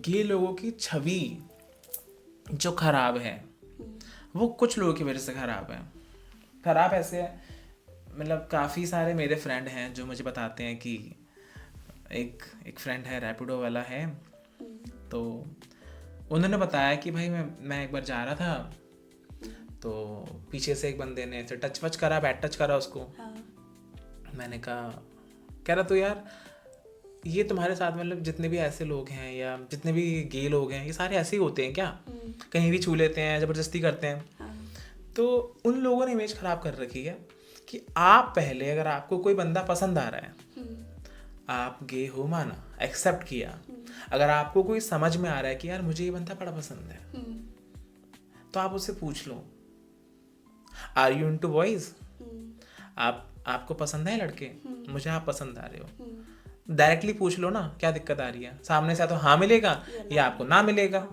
ये लोगों की छवि जो खराब है वो कुछ लोगों की वजह से खराब है। खराब ऐसे है, मतलब काफ़ी सारे मेरे फ्रेंड हैं जो मुझे बताते हैं कि एक फ्रेंड है, रैपिडो वाला है, तो उन्होंने बताया कि भाई मैं एक बार जा रहा था तो पीछे से एक बंदे ने ऐसे टच वच करा, बैड टच करा उसको। मैंने कह रहा तो यार ये तुम्हारे साथ मतलब जितने भी ऐसे लोग हैं या जितने भी गे लोग हैं ये सारे ऐसे ही होते हैं क्या, कहीं भी छू लेते हैं, ज़बरदस्ती करते हैं। तो उन लोगों ने इमेज खराब कर रखी है कि आप पहले अगर आपको कोई बंदा पसंद आ रहा है, आप गे हो, माना, एक्सेप्ट किया। अगर आपको कोई समझ में आ रहा है कि यार मुझे ये बंदा बड़ा पसंद है, तो आप उससे पूछ लो, आर यू इनटू बॉयज, आपको पसंद है लड़के, मुझे आप पसंद आ रहे हो। डायरेक्टली पूछ लो ना क्या दिक्कत आ रही है। सामने से तो हाँ मिलेगा या आपको ना मिलेगा।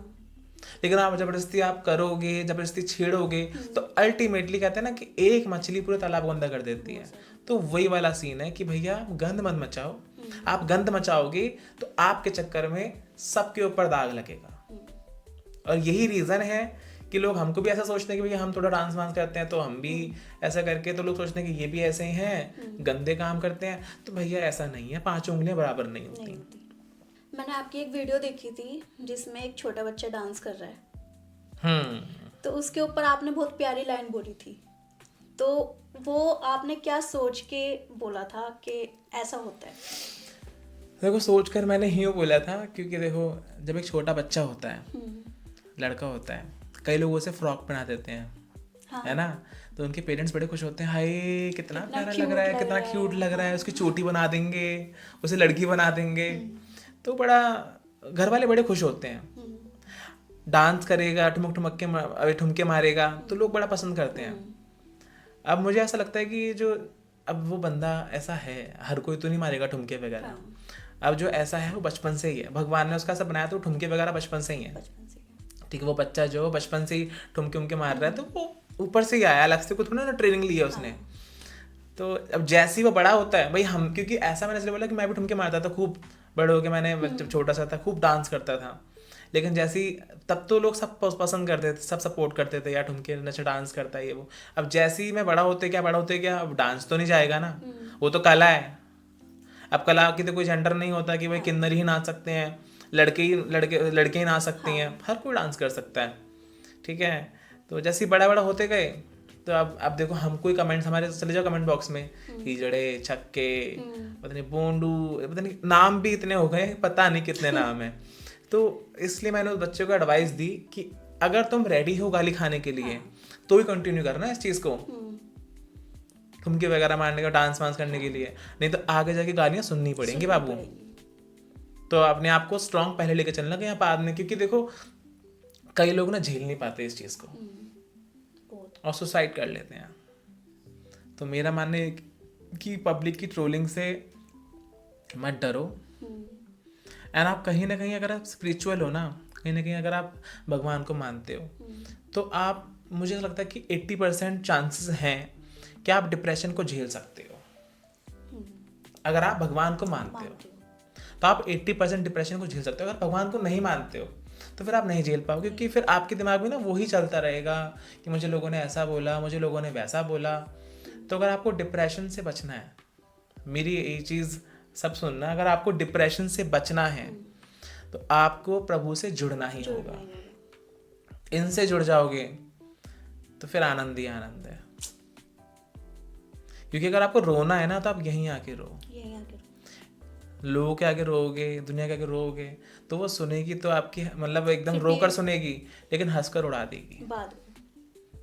लेकिन आप जबरदस्ती आप करोगे, जबरदस्ती छेड़ोगे, तो अल्टीमेटली कहते हैं ना कि एक मछली पूरे तालाब गंदा कर देती है। तो वही वाला सीन है कि भैया आप गंद मत मचाओ। आप गंद मचाओगे तो आपके चक्कर में सबके ऊपर दाग लगेगा। और यही रीज़न है कि लोग हमको भी ऐसा सोचते हैं कि भैया हम थोड़ा डांस वांस करते हैं तो हम भी ऐसा करके, तो लोग सोचते हैं कि ये भी ऐसे ही हैं, गंदे काम करते हैं। तो भैया ऐसा नहीं है, 5 उंगलियां बराबर नहीं होती। मैंने आपकी एक वीडियो देखी थी जिसमें एक छोटा बच्चा डांस कर रहा है, तो उसके ऊपर आपने बहुत प्यारी लाइन बोली थी। तो वो आपने क्या सोच के बोला था कि ऐसा होता है? देखो सोच कर मैंने यूँ बोला था, क्योंकि देखो जब एक छोटा बच्चा होता है, लड़का होता है, कई लोग उसे फ्रॉक पहना देते हैं, हाँ है ना, तो उनके पेरेंट्स बड़े खुश होते हैं, हाय कितना कितना प्यारा लग क्यूट रहा है, लग कितना रहा क्यूट है, लग रहा है, हाँ उसकी हाँ। चोटी बना देंगे, उसे लड़की बना देंगे, तो बड़ा घर वाले बड़े खुश होते हैं। डांस करेगा, अभी ठुमके मारेगा, तो लोग बड़ा पसंद करते हैं। अब मुझे ऐसा लगता है कि जो अब वो बंदा ऐसा है, हर कोई तो नहीं मारेगा ठुमके वगैरह। हाँ। अब जो ऐसा है वो बचपन से ही है, भगवान ने उसका सब बनाया, तो ठुमके वगैरह बचपन से ही है। बचपन से। ठीक है, वो बच्चा जो बचपन से ही ठुमके उमके मार रहा है, तो वो ऊपर से ही आया, अलग से कुछ थोड़ा ना ट्रेनिंग ली है उसने। तो अब जैसे ही वो बड़ा होता है भाई, हम क्योंकि ऐसा मैंने इसलिए बोला कि मैं भी ठुमके मारता था खूब, बड़े हो के मैंने जब छोटा सा था खूब डांस करता था, लेकिन जैसे ही तब तो लोग सब पसंद करते थे, सब सपोर्ट करते थे, यार ठुमके नचा डांस करता है ये वो। अब जैसे ही मैं बड़ा होते क्या, अब डांस तो नहीं जाएगा ना, वो तो कला है। अब कला की तो कोई जेंडर नहीं होता कि भाई किन्नर ही नाच सकते हैं, लड़के ही नाच सकते हैं, हर कोई डांस कर सकता है। ठीक है, तो जैसे ही बड़ा बड़ा होते गए, तो अब देखो हम कोई कमेंट्स हमारे चले जाओ कमेंट बॉक्स में, कीजड़े, छक्के, पता नहीं बोंडू, पता नहीं नाम भी इतने हो गए, पता नहीं कितने नाम है। तो इसलिए मैंने उस बच्चे को एडवाइस दी कि अगर तुम रेडी हो गाली खाने के लिए, तो ही कंटिन्यू करना इस चीज़ को, ठुमके वगैरह मारने का, डांस वांस करने के लिए, नहीं तो आगे जाके गालियाँ सुननी पड़ेंगी बाबू। तो अपने आप को स्ट्रांग पहले लेके चलना कहीं बाद में, क्योंकि देखो कई लोग ना झेल नहीं पाते इस चीज़ को और सुसाइड कर लेते हैं। तो मेरा मानना है कि पब्लिक की ट्रोलिंग से मत डरो। एंड आप कहीं ना कहीं अगर आप स्पिरिचुअल हो ना, कहीं ना कहीं अगर आप भगवान को मानते हो, तो आप, मुझे लगता है कि 80% चांसेस हैं कि आप डिप्रेशन को झेल सकते हो। अगर आप भगवान को मानते हो तो आप 80% डिप्रेशन को झेल सकते हो। अगर भगवान को नहीं मानते हो तो फिर आप नहीं झेल पाओगे, क्योंकि फिर आपके दिमाग में ना वही चलता रहेगा कि मुझे लोगों ने ऐसा बोला, मुझे लोगों ने वैसा बोला। तो अगर आपको डिप्रेशन से बचना है, मेरी ये चीज़ सब सुनना, अगर आपको डिप्रेशन से बचना है तो आपको प्रभु से जुड़ना ही होगा। इनसे जुड़ जाओगे तो फिर आनंद ही आनंद है। क्योंकि अगर आपको रोना है ना, तो आप यहीं आके रो, लोगों के आगे रोओगे, दुनिया के आगे रोओगे, तो वो सुनेगी तो आपकी, मतलब एकदम रोकर सुनेगी, लेकिन हंसकर उड़ा देगी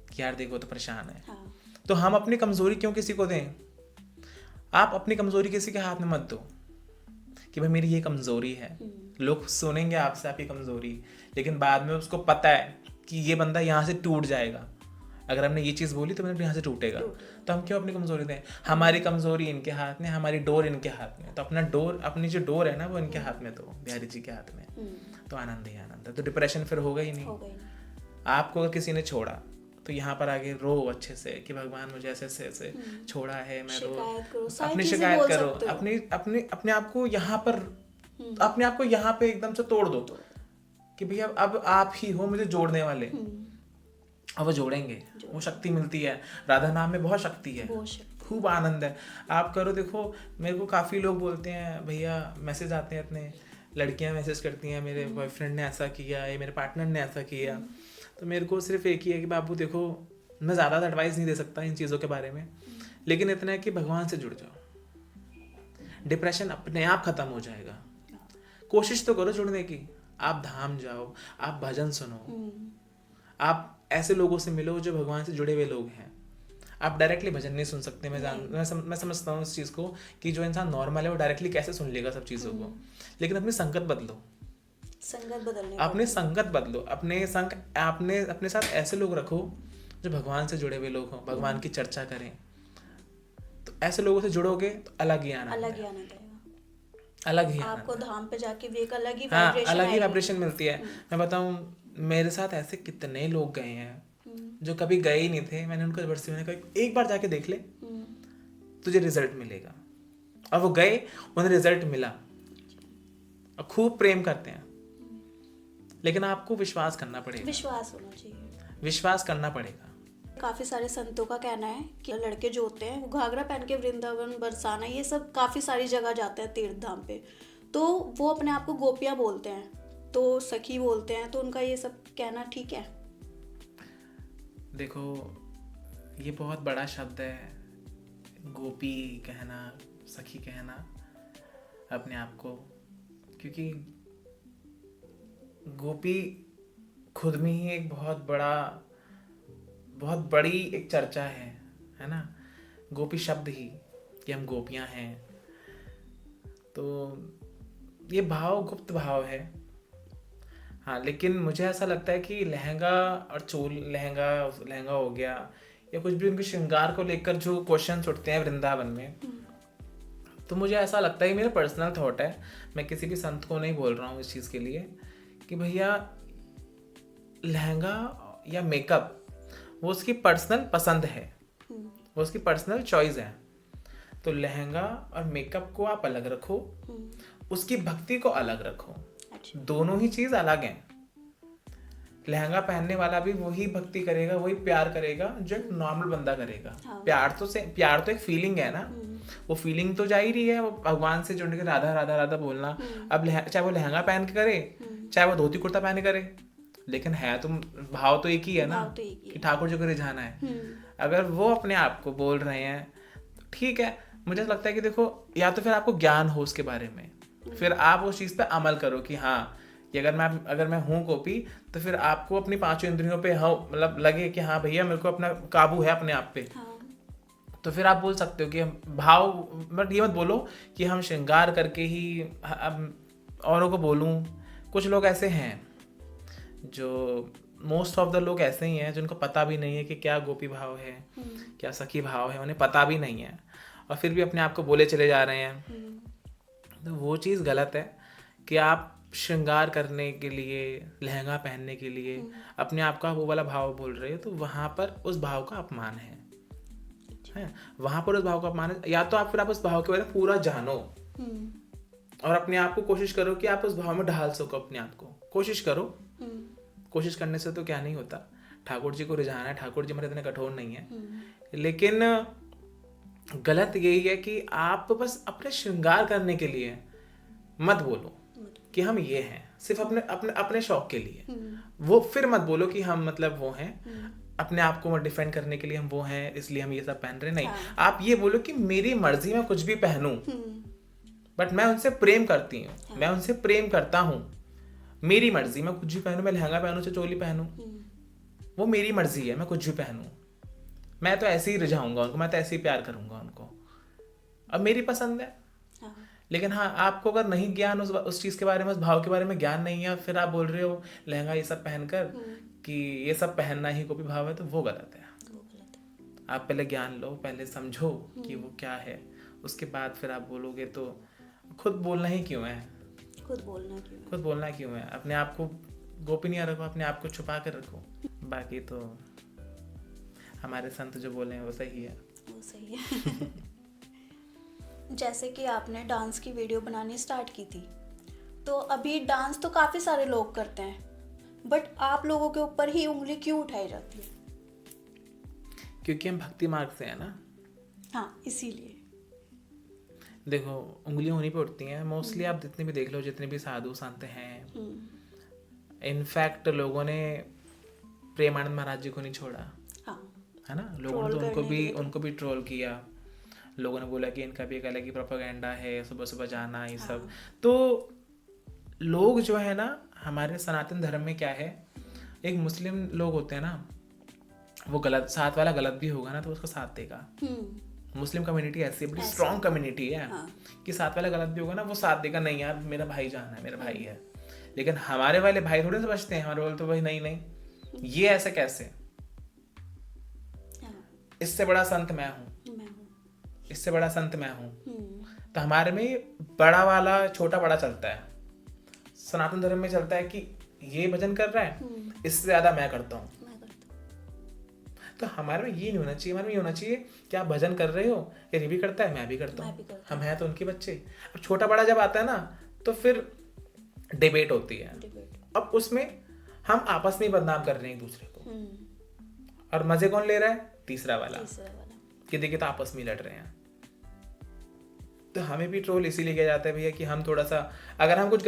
कि यार देखो तो परेशान है। तो हम अपनी कमजोरी क्यों किसी को दें? आप अपनी कमजोरी किसी के हाथ में मत दो कि भाई मेरी ये कमजोरी है। लोग सुनेंगे आपसे आपकी कमजोरी, लेकिन बाद में उसको पता है कि ये बंदा यहाँ से टूट जाएगा, अगर हमने ये चीज़ बोली तो मतलब यहाँ से टूटेगा, तो हम क्यों अपनी कमजोरी दें? हमारी कमजोरी इनके हाथ में, हमारी डोर इनके हाथ में, तो अपनी जो डोर है ना वो इनके हाथ में, तो बिहारी जी के हाथ में, तो आनंद ही आनंद है। तो डिप्रेशन फिर होगा ही नहीं। आपको अगर किसी ने छोड़ा तो यहाँ पर आगे रो अच्छे से कि भगवान मुझे ऐसे ऐसे छोड़ा है, मैं रो, अपनी शिकायत करो, अपने आप को यहाँ पर, अपने आप को यहाँ पे एकदम से तोड़ दो कि भैया अब आप ही हो मुझे जोड़ने वाले, अब वो जोड़ेंगे, वो शक्ति मिलती है। राधा नाम में बहुत शक्ति है, खूब आनंद है। आप करो, देखो मेरे को काफ़ी लोग बोलते हैं, भैया मैसेज आते हैं, इतने लड़कियां मैसेज करती हैं, मेरे बॉयफ्रेंड ने ऐसा किया, या मेरे पार्टनर ने ऐसा किया। तो मेरे को सिर्फ एक ही है कि बाबू देखो, मैं ज़्यादा एडवाइस नहीं दे सकता इन चीज़ों के बारे में, लेकिन इतना है कि भगवान से जुड़ जाओ, डिप्रेशन अपने आप ख़त्म हो जाएगा। कोशिश तो करो जुड़ने की, आप धाम जाओ, आप भजन सुनो, आप ऐसे लोगों से मिलो जो भगवान से जुड़े हुए लोग हैं। आप डायरेक्टली भजन नहीं सुन सकते, मैं समझता हूँ इस चीज़ को कि जो इंसान नॉर्मल है वो डायरेक्टली कैसे सुन लेगा सब चीज़ों को, लेकिन अपनी संगत बदलो, अपनी संगत बदलो, अपने साथ ऐसे लोग रखो जो भगवान से जुड़े हुए लोग हों, भगवान की चर्चा करें। तो ऐसे लोगों से जुड़ोगे तो अलग ही आनंद है, अलग ही आपको धाम पे जाके भी एक अलग ही वाइब्रेशन मिलती है। मैं बताऊं, मेरे साथ ऐसे कितने लोग गए हैं जो कभी गए ही नहीं थे, मैंने उनको जबरदस्ती, मैंने कहा एक बार जाके देख ले, तुझे रिजल्ट मिलेगा। और वो गए, उन्हें रिजल्ट मिला, और खूब प्रेम करते हैं। लेकिन आपको विश्वास करना पड़ेगा, विश्वास होना चाहिए, विश्वास करना पड़ेगा। काफ़ी सारे संतों का कहना है कि लड़के जो होते हैं वो घाघरा पहन के वृंदावन, बरसाना, ये सब काफ़ी सारी जगह जाते हैं तीर्थ धाम पे, तो वो अपने आप को गोपियाँ बोलते हैं, तो सखी बोलते हैं, तो उनका ये सब कहना ठीक है? देखो ये बहुत बड़ा शब्द है, गोपी कहना, सखी कहना। अपने आप को, क्योंकि गोपी खुद में ही एक बहुत बड़ी एक चर्चा है ना। गोपी शब्द ही कि हम गोपियां हैं, तो ये भाव गुप्त भाव है। हाँ, लेकिन मुझे ऐसा लगता है कि लहंगा और चोल लहंगा हो गया या कुछ भी उनके श्रृंगार को लेकर जो क्वेश्चन उठते हैं वृंदावन में, तो मुझे ऐसा लगता है, मेरा पर्सनल थॉट है, मैं किसी भी संत को नहीं बोल रहा हूँ इस चीज़ के लिए, कि भैया लहंगा या मेकअप वो उसकी पर्सनल पसंद है, वो उसकी पर्सनल चॉइस है। तो लहंगा और मेकअप को आप अलग रखो, उसकी भक्ति को अलग रखो। अच्छा। दोनों ही चीज अलग हैं। लहंगा पहनने वाला भी वही भक्ति करेगा, वही प्यार करेगा जो एक नॉर्मल बंदा करेगा। हाँ। प्यार तो एक फीलिंग है ना, वो फीलिंग तो जा ही रही है, वो भगवान से जुड़ के राधा राधा राधा बोलना। अब चाहे वो लहंगा पहन के करे, चाहे वो धोती कुर्ता पहन के करे, लेकिन है तो भाव तो एक ही है ना, भाव तो एक ही है। कि ठाकुर जी को रिझाना है। अगर वो अपने आप को बोल रहे हैं तो ठीक है। मुझे लगता है कि देखो, या तो फिर आपको ज्ञान हो उसके बारे में, फिर आप उस चीज पे अमल करो कि हाँ, ये अगर मैं हूँ गोपी, तो फिर आपको अपनी पांचों इंद्रियों पे हाँ मतलब लगे कि हाँ भैया मेरे को अपना काबू है अपने आप पे। हाँ। तो फिर आप बोल सकते हो कि भाव, बट ये मत बोलो कि हम श्रृंगार करके ही अब औरों को बोलूं। कुछ लोग ऐसे हैं, जो मोस्ट ऑफ द लोग ऐसे ही हैं जिनको पता भी नहीं है कि क्या गोपी भाव है, क्या सखी भाव है, उन्हें पता भी नहीं है, और फिर भी अपने आप को बोले चले जा रहे हैं। तो वो चीज़ गलत है कि आप श्रृंगार करने के लिए, लहंगा पहनने के लिए अपने आप का वो वाला भाव बोल रहे हो, तो वहाँ पर उस भाव का अपमान है वहाँ पर उस भाव का अपमान है। या तो आप उस भाव के बारे में पूरा जानो और अपने आप को कोशिश करो कि आप उस भाव में ढाल सको अपने आप को। कोशिश करो, कोशिश करने से तो क्या नहीं होता। ठाकुर जी को रिझाना है, ठाकुर जी हमारे इतने कठोर नहीं है। लेकिन गलत यही है कि आप बस अपने श्रृंगार करने के लिए मत बोलो कि हम ये हैं, सिर्फ अपने शौक के लिए। वो फिर मत बोलो कि हम मतलब वो हैं, अपने आप को डिफेंड करने के लिए हम वो हैं, इसलिए हम ये सब पहन रहे नहीं। आप ये बोलो कि मेरी मर्जी में कुछ भी पहनूं, बट मैं उनसे प्रेम करती हूँ, मैं उनसे प्रेम करता हूँ। मेरी मर्जी, मैं कुछ भी पहनूं, मैं लहंगा पहनूं चाहे चोली पहनूं, वो मेरी मर्जी है, मैं कुछ भी पहनूं। मैं तो ऐसे ही रिझाऊंगा उनको, मैं तो ऐसे ही प्यार करूंगा उनको, अब मेरी पसंद है। लेकिन हाँ, आपको अगर नहीं ज्ञान उस चीज़ के बारे में, उस भाव के बारे में ज्ञान नहीं है, फिर आप बोल रहे हो लहंगा ये सब पहनकर कि ये सब पहनना ही गोपी भाव है, तो वो गलत है। आप पहले ज्ञान लो, पहले समझो कि वो क्या है, उसके बाद फिर आप बोलोगे। तो खुद बोलना ही क्यों है, खुद बोलना क्यों है। अपने आप को गोपनीय रखो, अपने आप को छुपा कर रखो। बाकी तो हमारे संत जो बोले हैं वो सही है, वो सही है। जैसे कि आपने डांस की वीडियो बनानी स्टार्ट की थी, तो अभी डांस तो काफ़ी सारे लोग करते हैं, बट आप लोगों के ऊपर ही उंगली क्यों उठाई जाती है? क्योंकि हम भक्ति मार्ग से है ना। हाँ, इसीलिए देखो, उंगलियां उन्हीं पे उठती हैं मोस्टली। आप जितने भी देख लो, जितने भी साधु संत हैं, इनफैक्ट लोगों ने प्रेमानंद महाराज जी को नहीं छोड़ा। हाँ, है ना। लोगों ने तो उनको भी ट्रोल किया। लोगों ने बोला कि इनका भी एक अलग ही प्रोपेगेंडा है, सुबह सुबह जाना, ये सब। तो लोग जो है ना, हमारे सनातन धर्म में क्या है, एक मुस्लिम लोग होते हैं ना, वो गलत, साथ वाला गलत भी होगा ना तो उसको साथ देगा। मुस्लिम कम्युनिटी ऐसी बड़ी स्ट्रॉन्ग कम्युनिटी है कि साथ वाला गलत भी होगा ना, वो साथ देगा, नहीं यार मेरा भाई जान है, मेरा भाई है। लेकिन हमारे वाले भाई थोड़े समझते हैं, हमारे वाले तो भाई नहीं, ये ऐसे कैसे, इससे बड़ा संत मैं हूँ, इससे बड़ा संत मैं हूँ। तो हमारे में बड़ा वाला छोटा बड़ा चलता है। सनातन धर्म में चलता है कि ये भजन कर रहा है, इससे ज्यादा मैं करता हूँ। तो हमारे में ये नहीं होना चाहिए। हमारे में ये होना चाहिए कि आप भजन कर रहे हो, ये भी करता है, मैं भी करता हूँ, हम हैं तो उनके बच्चे। अब छोटा बड़ा जब आता है ना, तो फिर डिबेट होती है। अब उसमें हम आपस में बदनाम कर रहे हैं एक दूसरे को, और मजे कौन ले रहा है? तीसरा वाला कि देखिए तो आपस में लड़ रहे हैं। तो हमें भी ट्रोल इसीलिए किया जाता है भैया कि हम थोड़ा सा, अगर हम कुछ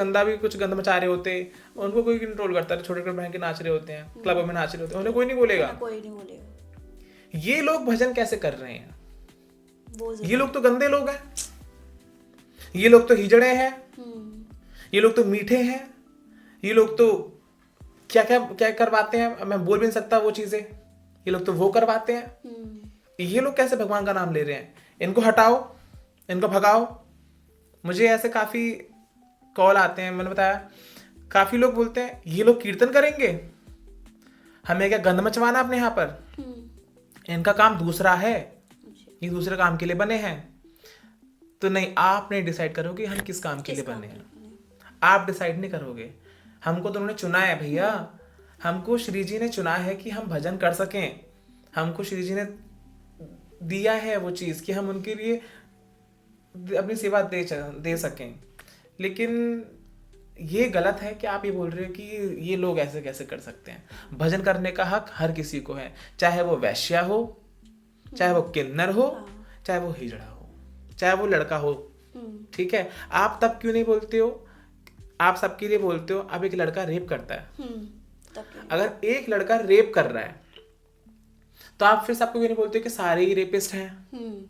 गंद मचा रहे होते, उनको कोई कंट्रोल करता है। छोटे छोटे बहन के नाच रहे होते हैं, क्लबों में नाच रहे होते हैं, उन्हें कोई नहीं बोलेगा। ये लोग भजन कैसे कर रहे हैं? ये लोग तो गंदे लोग हैं। ये लोग तो हिजड़े हैं, हम्म, ये लोग तो मीठे हैं, ये लोग तो क्या क्या क्या करवाते हैं, मैं बोल भी नहीं सकता वो चीजें, ये लोग तो वो करवाते हैं। ये लोग कैसे भगवान का नाम ले रहे हैं? इनको हटाओ, इनको भगाओ। मुझे ऐसे काफी कॉल आते हैं, मैंने बताया, काफी लोग बोलते हैं ये लोग कीर्तन करेंगे, हमें क्या गंद मचवाना अपने यहाँ पर, इनका काम दूसरा है, ये दूसरे काम के लिए बने हैं। तो नहीं, आप नहीं डिसाइड करोगे हम किस काम के लिए बने हैं, आप डिसाइड नहीं करोगे। हमको तो उन्होंने चुना है भैया, हमको श्री जी ने चुना है कि हम भजन कर सकें, हमको श्री जी ने दिया है वो चीज कि हम उनके लिए अपनी सेवा दे सकें। लेकिन ये गलत है कि आप ये बोल रहे हो कि ये लोग ऐसे कैसे कर सकते हैं। भजन करने का हक हर किसी को है, चाहे वो वैश्या हो, चाहे वो किन्नर हो, चाहे वो हिजड़ा हो, चाहे वो लड़का हो। ठीक है, आप तब क्यों नहीं बोलते हो, आप सबके लिए बोलते हो। अब एक लड़का रेप करता है, अगर एक लड़का रेप कर रहा है तो आप फिर सबको क्यों नहीं बोलते हो कि सारे ही रेपिस्ट हैं,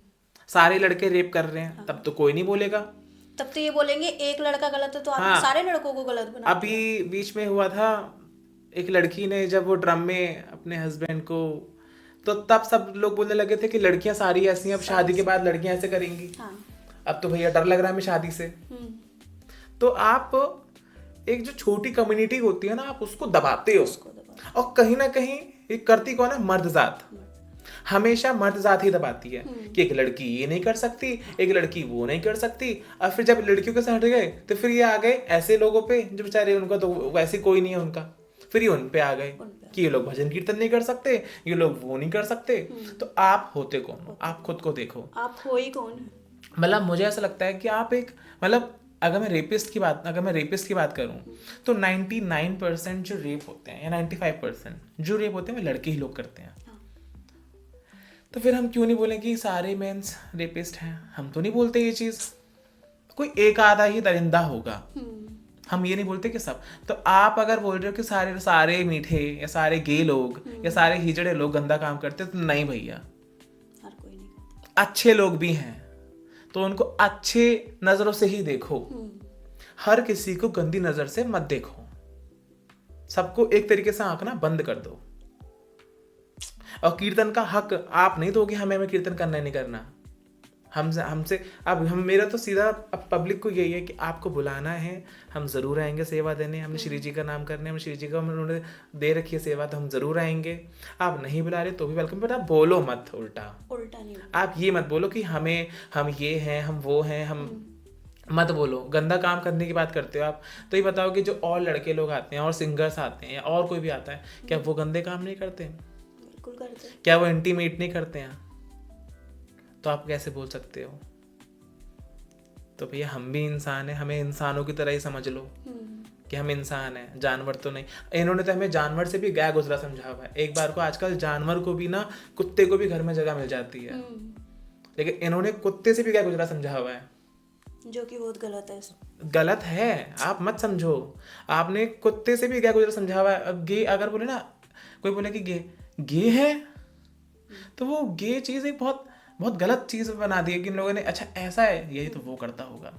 सारे लड़के रेप कर रहे हैं? तब तो कोई नहीं बोलेगा, तब तो ये बोलेंगे एक लड़का गलत है तो आप हाँ। सारे लड़कों को गलत बना अभी बीच में हुआ था, एक लड़की ने जब वो ड्रम में अपने हस्बैंड को, तो तब सब लोग बोलने लगे थे कि लड़कियां सारी ऐसी हैं, अब शादी के बाद लड़कियां ऐसे करेंगी। अब तो भैया डर लग रहा है हमें शादी से। तो आप एक जो छोटी कम्युनिटी होती है ना, आप उसको दबाते हो, और कहीं ना कहीं ये करती कौन है? मर्द जात। हमेशा मर्द जात ही दबाती है कि एक लड़की ये नहीं कर सकती, एक लड़की वो नहीं कर सकती। और फिर जब लड़कियों के साथ हट गए तो फिर ये आ गए ऐसे लोगों पे जो बेचारे, उनका तो वैसे कोई नहीं है उनका, फिर ये उन पे आ गए कि ये लोग भजन कीर्तन नहीं कर सकते, ये लोग वो नहीं कर सकते। तो आप होते कौन हो? आप खुद को देखो, आप हो ही कौन? मतलब मुझे ऐसा लगता है कि आप एक, मतलब अगर मैं रेपिस्ट की बात करूं तो 99% जो रेप होते हैं या 95% जो रेप होते हैं वो लड़के ही लोग करते हैं। तो फिर हम क्यों नहीं बोलें कि सारे मेंस रेपिस्ट हैं? हम तो नहीं बोलते ये चीज, कोई एक आधा ही दरिंदा होगा, हम ये नहीं बोलते कि सब। तो आप अगर बोल रहे हो कि सारे सारे मीठे या सारे गे लोग या सारे हिजड़े लोग गंदा काम करते हैं, तो नहीं भैया, हर कोई नहीं, अच्छे लोग भी हैं, तो उनको अच्छे नजरों से ही देखो, हर किसी को गंदी नजर से मत देखो, सबको एक तरीके से आंकना बंद कर दो। और कीर्तन का हक आप नहीं दोगे हमें कीर्तन करना नहीं करना, हमसे अब हम, मेरा तो सीधा अब पब्लिक को यही है कि आपको बुलाना है, हम जरूर आएंगे सेवा देने, हमने श्री जी का नाम करने, हम श्री जी का उन्होंने दे रखी है सेवा, तो हम जरूर आएंगे। आप नहीं बुला रहे तो भी वेलकम, बट आप बोलो मत उल्टा नहीं, आप ये मत बोलो कि हम ये हैं, हम वो हैं, हम मत बोलो। गंदा काम करने की बात करते हो आप, तो ये बताओ कि जो और लड़के लोग आते हैं और सिंगर्स आते हैं या और कोई भी आता है, क्या वो गंदे काम नहीं करते? बिल्कुल करते हैं। क्या वो इंटीमेट नहीं करते हैं? तो आप कैसे बोल सकते हो? तो भैया हम भी इंसान हैं, हमें इंसानों की तरह ही समझ लो कि हम इंसान हैं, जानवर तो नहीं। इन्होंने तो हमें जानवर से भी गया गुजरा समझा हुआ है। एक बार को आजकल जानवर को भी ना, कुत्ते को भी घर में जगह मिल जाती है, लेकिन इन्होंने कुत्ते से भी गया गुजरा समझा हुआ है, जो कि बहुत गलत है। गलत है, आप मत समझो। आपने कुत्ते से भी गया गुजरा समझा हुआ है। अब गे अगर बोले ना, कोई बोले कि गे है, तो वो गे चीज एक बहुत बहुत गलत चीज बना दी है कि इन लोगों ने, अच्छा ऐसा है, यही तो वो करता होगा।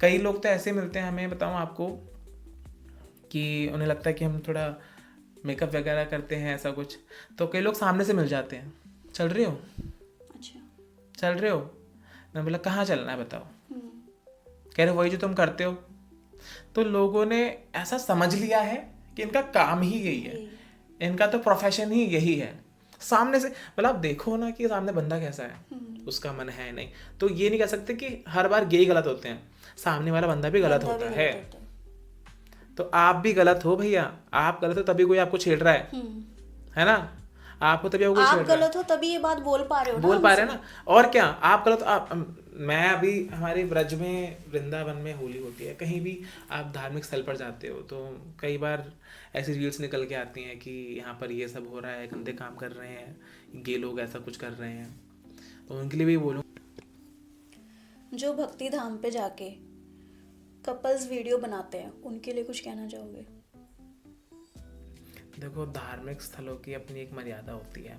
कई लोग तो ऐसे मिलते हैं हमें, बताऊं आपको, कि उन्हें लगता है कि हम थोड़ा मेकअप वगैरह करते हैं ऐसा कुछ, तो कई लोग सामने से मिल जाते हैं, चल रहे हो, अच्छा चल रहे हो, मैं बोला कहाँ चलना है बताओ, कह रहे वही जो तुम करते हो। तो लोगों ने ऐसा समझ लिया है कि इनका काम ही यही है, इनका तो प्रोफेशन ही यही है। सामने से, मतलब आप देखो ना कि सामने बंदा कैसा है, उसका मन है नहीं, तो ये नहीं कह सकते कि हर बार गे गलत होते हैं, सामने वाला बंदा भी गलत होता है। तो आप भी गलत हो भैया, आप गलत हो तभी कोई आपको छेड़ रहा है ना, आपको तभी कोई छेड़ रहा है, गलत हो तभी ये बात बोल पा रहे हो, बोल पा रहे हैं ना। और क्या, आप गलत, मैं अभी हमारे ब्रज में, वृंदावन में होली होती है, कहीं भी आप धार्मिक स्थल पर जाते हो तो कई बार ऐसी रील्स निकल के आती हैं कि यहाँ पर ये सब हो रहा है, गंदे काम कर रहे हैं, गे लोग ऐसा कुछ कर रहे हैं। तो उनके लिए भी बोलूँ, जो भक्ति धाम पे जाके कपल्स वीडियो बनाते हैं, उनके लिए कुछ कहना चाहोगे? देखो, धार्मिक स्थलों की अपनी एक मर्यादा होती है,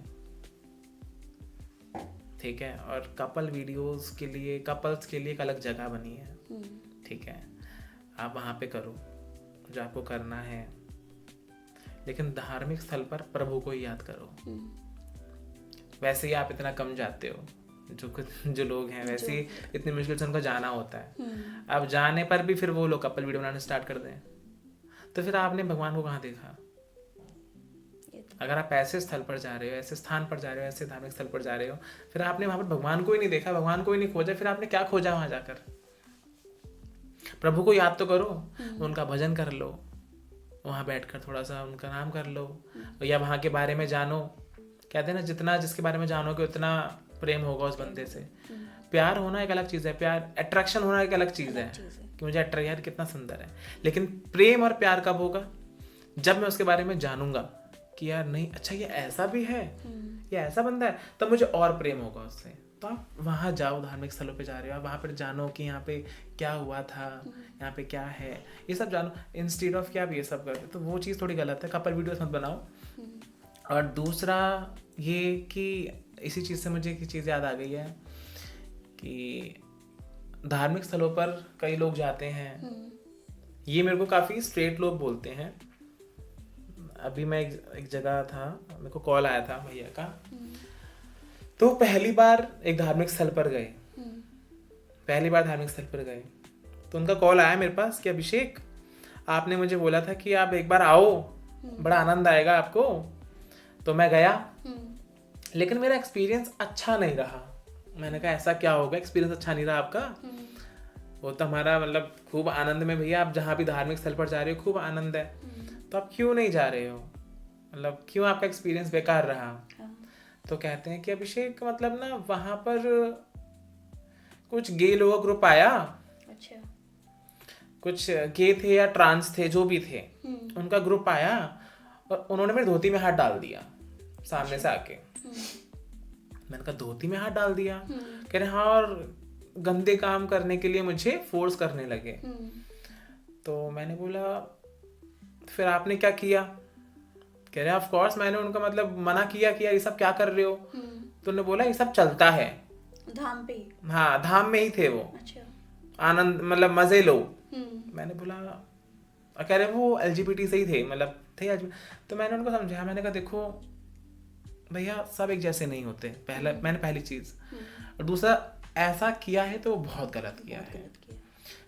ठीक है, और कपल्स के लिए एक अलग जगह बनी है। ठीक है, आप वहाँ पे करो जो आपको करना है, लेकिन धार्मिक स्थल पर प्रभु को ही याद करो। वैसे ही आप इतना कम जाते हो, जो लोग हैं वैसे ही इतनी मुश्किल से उनको जाना होता है। अब जाने पर भी फिर वो लोग कपल वीडियो बनाने स्टार्ट कर दें, तो फिर आपने भगवान को कहाँ देखा? अगर आप ऐसे स्थल पर जा रहे हो, ऐसे स्थान पर जा रहे हो, ऐसे धार्मिक स्थल पर जा रहे हो, फिर आपने वहां पर भगवान को ही नहीं देखा, भगवान को ही नहीं खोजा, फिर आपने क्या खोजा वहां जाकर? प्रभु को याद तो करो, उनका भजन कर लो, वहां बैठकर थोड़ा सा उनका नाम कर लो, या वहां के बारे में जानो। कहते हैं ना, जितना जिसके बारे में जानोगे उतना प्रेम होगा उस बंदे से। प्यार होना एक अलग चीज है, प्यार अट्रैक्शन होना एक अलग चीज है कि मुझे अट्रैक्ट, यार कितना सुंदर है। लेकिन प्रेम और प्यार कब होगा? जब मैं उसके बारे में जानूंगा कि यार नहीं, अच्छा ये ऐसा भी है, ये ऐसा बंदा है, तब मुझे और प्रेम होगा उससे। तो आप वहाँ जाओ, धार्मिक स्थलों पे जा रहे हो, आप वहाँ पर जानो कि यहाँ पे क्या हुआ था, यहाँ पे क्या है, ये सब जानो, इंस्टेड ऑफ कि आप ये सब करते। तो वो चीज़ थोड़ी गलत है, कपल वीडियोस मत बनाओ। और दूसरा ये कि इसी चीज़ से मुझे एक चीज़ याद आ गई है कि धार्मिक स्थलों पर कई लोग जाते हैं, ये मेरे को काफ़ी स्ट्रेट लोग बोलते हैं। अभी मैं एक जगह था, मेरे को कॉल आया था भैया का, तो पहली बार एक धार्मिक स्थल पर गए, पहली बार धार्मिक स्थल पर गए, तो उनका कॉल आया मेरे पास कि अभिषेक, आपने मुझे बोला था कि आप एक बार आओ, बड़ा आनंद आएगा आपको। तो मैं गया, लेकिन मेरा एक्सपीरियंस अच्छा नहीं रहा। मैंने कहा ऐसा क्या होगा, एक्सपीरियंस अच्छा नहीं रहा आपका? वो तो हमारा मतलब खूब आनंद में, भैया आप जहाँ भी धार्मिक स्थल पर जा रहे हो खूब आनंद है, तो आप क्यों नहीं जा रहे हो, मतलब क्यों आपका एक्सपीरियंस बेकार रहा? तो कहते हैं कि अभिषेक मतलब ना वहाँ पर कुछ गे लोगों ग्रुप आया, अच्छा, कुछ गे थे या ट्रांस थे, जो भी थे, उनका ग्रुप आया और उन्होंने मेरे धोती में हाथ डाल दिया सामने से आके। मैंने कहा धोती में हाथ डाल दिया? कह रहे हाँ, और गंदे काम करने के लिए मुझे फोर्स करने लगे। तो मैंने बोला फिर आपने क्या किया? कह रहे ऑफ कोर्स मैंने उनका मतलब मना किया कि यार ये सब क्या कर रहे हो। तो उन्होंने बोला ये सब चलता है धाम पे ही। हाँ, धाम में ही थे वो। अच्छा, आनंद मतलब मजे लो। मैंने बोला, कह रहे वो LGBT से ही थे, मतलब थे। तो मैंने उनको समझाया, मैंने कहा देखो भैया सब एक जैसे नहीं होते, पहली चीज। और दूसरा, ऐसा किया है तो बहुत गलत किया है।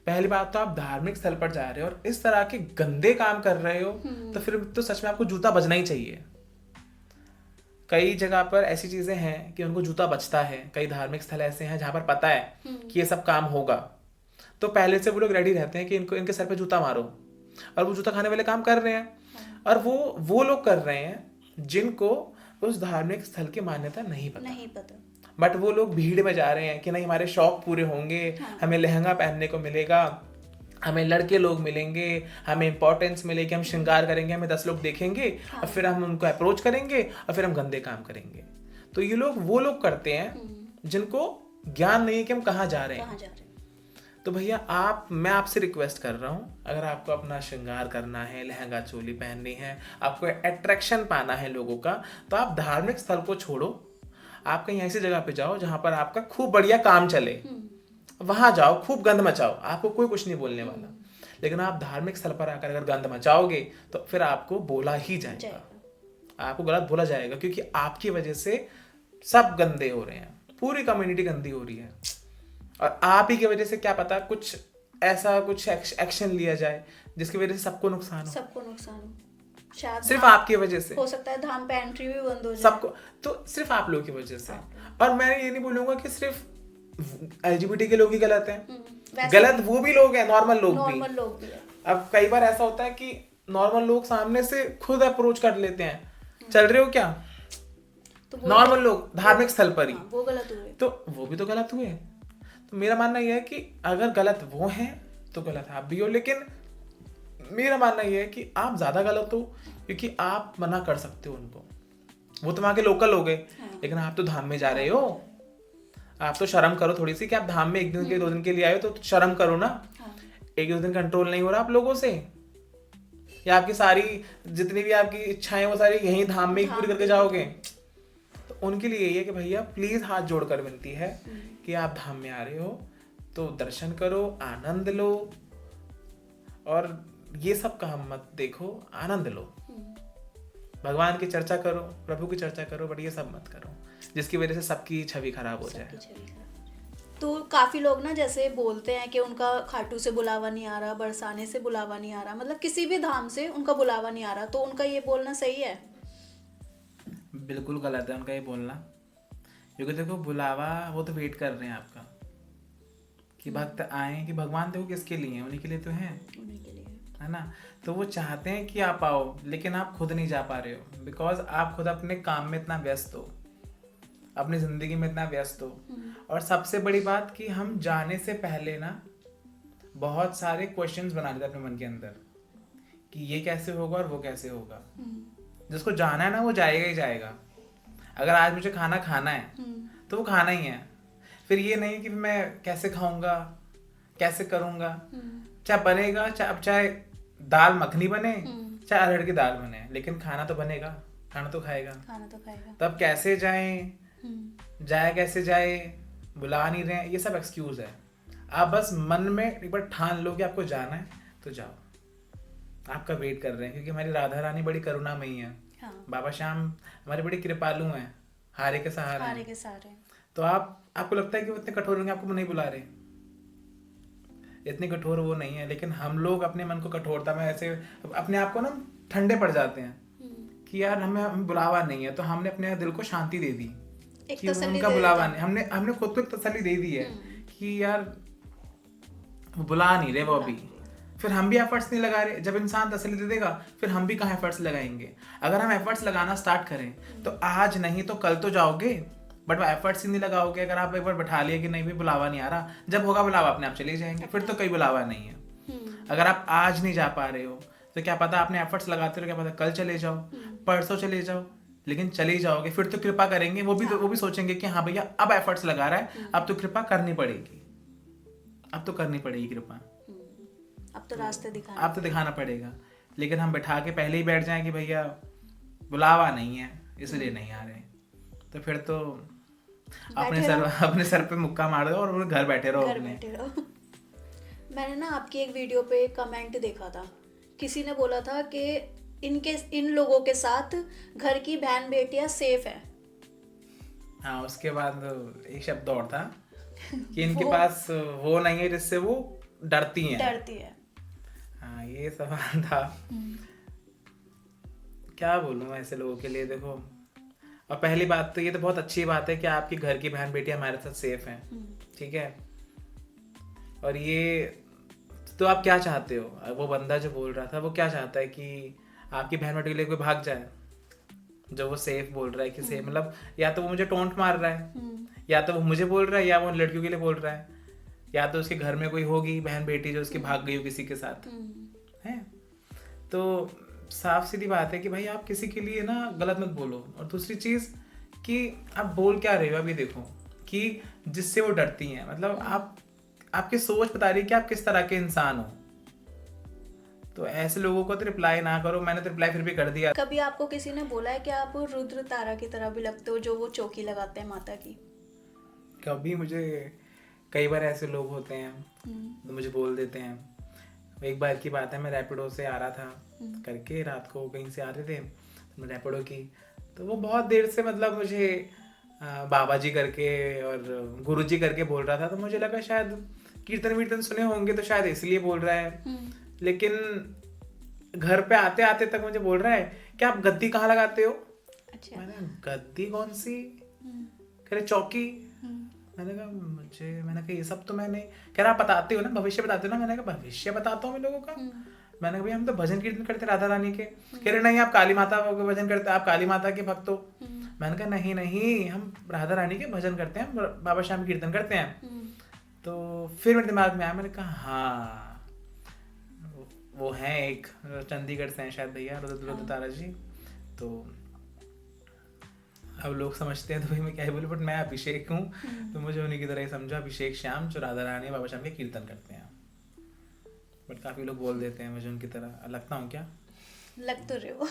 पहली बात तो आप धार्मिक स्थल पर जा रहे हो और इस तरह के गंदे काम कर रहे हो, तो फिर तो सच में आपको जूता बजना ही चाहिए। कई जगह पर ऐसी चीजें हैं कि उनको जूता बचता है, कई धार्मिक स्थल ऐसे हैं जहां पर पता है कि ये सब काम होगा, तो पहले से वो लोग रेडी रहते हैं कि इनके सर पे जूता मारो, और वो जूता खाने वाले काम कर रहे हैं। और वो लोग कर रहे हैं जिनको उस धार्मिक स्थल की मान्यता नहीं पता। बट वो लोग भीड़ में जा रहे हैं कि नहीं हमारे शौक पूरे होंगे, हमें लहंगा पहनने को मिलेगा, हमें लड़के लोग मिलेंगे, हमें इंपॉर्टेंस मिलेगी, हम श्रृंगार करेंगे, हमें 10 लोग देखेंगे, और फिर हम उनको अप्रोच करेंगे और फिर हम गंदे काम करेंगे। तो ये लोग वो लोग करते हैं जिनको ज्ञान नहीं है कि हम कहाँ जा रहे हैं। तो भैया मैं आपसे रिक्वेस्ट कर रहा हूँ, अगर आपको अपना श्रृंगार करना है, लहंगा चोली पहननी है, आपको अट्रैक्शन पाना है लोगों का, तो आप धार्मिक स्थल को छोड़ो, आप कहीं ऐसी जगह पे जाओ जहां पर आपका खूब बढ़िया काम चले, वहां जाओ, खूब गंद मचाओ, आपको कोई कुछ नहीं बोलने वाला। लेकिन आप धार्मिक स्थल पर आकर अगर गंद मचाओगे तो फिर आपको बोला ही जाएगा, आपको गलत बोला जाएगा, क्योंकि आपकी वजह से सब गंदे हो रहे हैं, पूरी कम्युनिटी गंदी हो रही है। और आप ही की वजह से क्या पता कुछ ऐसा कुछ एक्शन लिया जाए जिसकी वजह से सबको नुकसान हो। शायद सिर्फ आपकी वजह से हो सकता है धाम पे एंट्री भी बंद हो जाए सबको, तो सिर्फ आप लोगों की वजह से। और मैं ये नहीं बोलूंगा कि सिर्फ LGBT के लोग ही गलत हैं, गलत वो भी लोग हैं, नॉर्मल लोग भी। अब कई बार ऐसा होता है कि नॉर्मल लोग सामने से खुद अप्रोच कर लेते हैं, चल रहे हो क्या, तो नॉर्मल लोग धार्मिक स्थल पर ही, वो गलत हुए, तो वो भी तो गलत हुए। तो मेरा मानना यह है कि अगर गलत वो हैं तो गलत आप भी हो, लेकिन मेरा मानना यह है कि आप ज्यादा गलत हो क्योंकि आप मना कर सकते हो उनको, वो तो वहां के लोकल हो गए। लेकिन आप तो धाम में जा रहे हो, आप तो शर्म करो थोड़ी सी कि आप धाम में 1 दिन के 2 दिन के लिए आए हो, तो शर्म करो ना। 1-2 दिन कंट्रोल नहीं हो रहा आप लोगों से, या आपकी सारी जितनी भी आपकी इच्छाएं वो सारी यहीं धाम में पूरी करके जाओगे। तो उनके लिए यही है कि भैया प्लीज हाथ जोड़कर विनती है कि आप धाम में आ रहे हो तो दर्शन करो, आनंद लो, और ये सब काम मत देखो, आनंद लो। भगवान की चर्चा करो, प्रभु की चर्चा करो, बट ये सब मत करो जिसकी वजह से सबकी छवि खराब हो जाए। तो काफी लोग ना जैसे बोलते हैं कि उनका खाटू से बुलावा नहीं आ रहा, बरसाने से बुलावा नहीं आ रहा, मतलब किसी भी धाम से उनका बुलावा नहीं आ रहा, तो उनका ये बोलना सही है? बिल्कुल गलत है उनका ये बोलना, क्योंकि देखो बुलावा वो तो वेट कर रहे हैं आपका कि भक्त आए, कि भगवान देखो किसके लिए हैं, उन्हीं के लिए तो हैं, उन्हीं के लिए है ना। तो वो चाहते हैं कि आप आओ, लेकिन आप खुद नहीं जा पा रहे हो, बिकॉज आप खुद अपने काम में इतना व्यस्त हो, अपनी जिंदगी में इतना व्यस्त हो। और सबसे बड़ी बात कि हम जाने से पहले ना बहुत सारे क्वेश्चंस बना लेते हैं अपने मन के अंदर कि ये कैसे होगा और वो कैसे होगा। जिसको जाना है ना वो जाएगा ही जाएगा। अगर आज मुझे खाना खाना है तो वो खाना ही है, फिर ये नहीं कि मैं कैसे खाऊंगा, कैसे करूंगा। चाहे बनेगा, चाहे दाल मखनी बने, चाहे अरहर की दाल बने, लेकिन खाना तो बनेगा, खाना तो खाएगा। तब कैसे जाएं, जाए कैसे जाए, बुला नहीं रहे, ये सब एक्सक्यूज है। आप बस मन में एक बार ठान लो कि आपको जाना है तो जाओ, आपका वेट कर रहे हैं, क्योंकि हमारी राधा रानी बड़ी करुणामयी है। हाँ। बाबा श्याम हमारे बड़ी कृपालु हैं, हारे के सहारे हैं। तो आपको लगता है कि वो इतने कठोर होंगे, आपको नहीं बुला रहे, इतने कठोर वो नहीं है। लेकिन हम लोग अपने मन को कठोरता में ऐसे अपने आप को ना ठंडे पड़ जाते हैं कि यार हमें बुलावा नहीं है, तो हमने अपने दिल को शांति दे दी कि उनका बुलावा नहीं, हमने खुद को एक तसल्ली दे दी है कि यार बुला नहीं रहे वो अभी, फिर हम भी एफर्ट्स नहीं लगा रहे। जब इंसान तसल्ली दे देगा फिर हम भी कहाँ एफर्ट्स लगाएंगे। अगर हम एफर्ट्स लगाना स्टार्ट करें तो आज नहीं तो कल तो जाओगे, बट वो एफर्ट्स ही नहीं लगाओगे। अगर आप एक बार बैठा लिए कि नहीं भी बुलावा नहीं आ रहा, जब होगा बुलावा अपने आप चले जाएंगे, फिर तो कोई बुलावा नहीं है। अगर आप आज नहीं जा पा रहे हो तो क्या पता आपने एफर्ट्स लगाते रहो, क्या पता कल चले जाओ, परसों चले जाओ, लेकिन चले ही जाओगे, फिर तो कृपा करेंगे वो भी सोचेंगे कि हाँ भैया अब एफर्ट्स लगा रहा है, अब तो कृपा करनी पड़ेगी, अब तो करनी पड़ेगी कृपा, अब तो रास्ते दिखाना, अब तो दिखाना पड़ेगा। लेकिन हम बैठा के पहले ही बैठ जाएं कि भैया बुलावा नहीं है इसलिए नहीं आ रहे, तो फिर तो अपने सर पे मुक्का मार दो और घर बैठे रहो अपने। मैंने ना आपकी एक वीडियो पे कमेंट देखा था, किसी ने बोला था कि इन लोगों के साथ घर की बहन बेटियां सेफ है। हाँ, उसके बाद एक शब्द और था कि इनके पास वो नहीं है जिससे वो डरती है। हाँ, ये सवाल था। क्या बोलूं ऐसे लोगों के लिए। देखो, और पहली बात तो ये तो बहुत अच्छी बात है कि आपकी घर की बहन बेटियां हमारे साथ सेफ हैं, ठीक है। और ये तो आप क्या चाहते हो, वो बंदा जो बोल रहा था वो क्या चाहता है कि आपकी बहन बेटी के लिए कोई भाग जाए, जो वो सेफ बोल रहा है कि सेफ, मतलब या तो वो मुझे टोंट मार रहा है, या तो वो मुझे बोल रहा है, या वो लड़कियों के लिए बोल रहा है, या तो उसके घर में कोई होगी बहन बेटी जो उसकी भाग गई हो किसी के साथ, है। तो साफ सीधी बात है कि भाई आप किसी के लिए ना गलत मत बोलो। और दूसरी चीज कि आप बोल क्या रहे हो, अभी देखो कि जिससे वो डरती हैं, मतलब आपकी सोच बता रही है कि आप किस तरह के इंसान हो। तो ऐसे लोगों को तो रिप्लाई ना करो। मैंने तो रिप्लाई फिर भी कर दिया। कभी आपको किसी ने बोला है कि आप रुद्र तारा की तरह भी लगते हो, जो वो चौकी लगाते हैं माता की? कभी मुझे कई बार ऐसे लोग होते हैं तो मुझे बोल देते हैं। एक बार की बात है, मैं रैपिडो से आ रहा था करके, रात को कहीं से आ रहे थे, मैं रैपिडो की, तो वो बहुत देर से मतलब मुझे बाबा जी करके और गुरु जी करके बोल रहा था। तो मुझे लगा शायद कीर्तन वीर्तन सुने होंगे तो शायद इसलिए बोल रहा है। लेकिन घर पे आते आते तक मुझे बोल रहा है कि आप गद्दी कहाँ लगाते हो। अच्छा। मैंने गद्दी कौन सी, कह रहे चौकी। मैंने कहा ये सब तो मैंने, कह रहा आप बताते हो ना, भविष्य बताते हो ना। मैंने कहा भविष्य बताता हूँ मैं लोगों का। मैंने कहा भाई हम तो भजन कीर्तन करते राधा रानी के। कह रहे नहीं आप काली माता का भजन करते, आप काली माता के भक्त हो। मैंने कहा नहीं हम राधा रानी के भजन करते हैं, बाबा श्याम कीर्तन करते हैं। तो फिर मेरे दिमाग में आया, मैंने कहा हाँ वो हैं एक चंडीगढ़ से हैं शायद भैया, रुद्र तारा जी। तो अब लोग समझते हैं तो भाई मैं क्या ही बोलूं, बट मैं अभिषेक हूँ तो मुझे उन्हीं की तरह ही समझो, अभिषेक श्याम जो राधा रानी बाबा श्याम के कीर्तन करते हैं। बट काफी लोग बोल देते हैं मुझे उनकी तरह लगता हूँ। क्या लग तो रहे हो।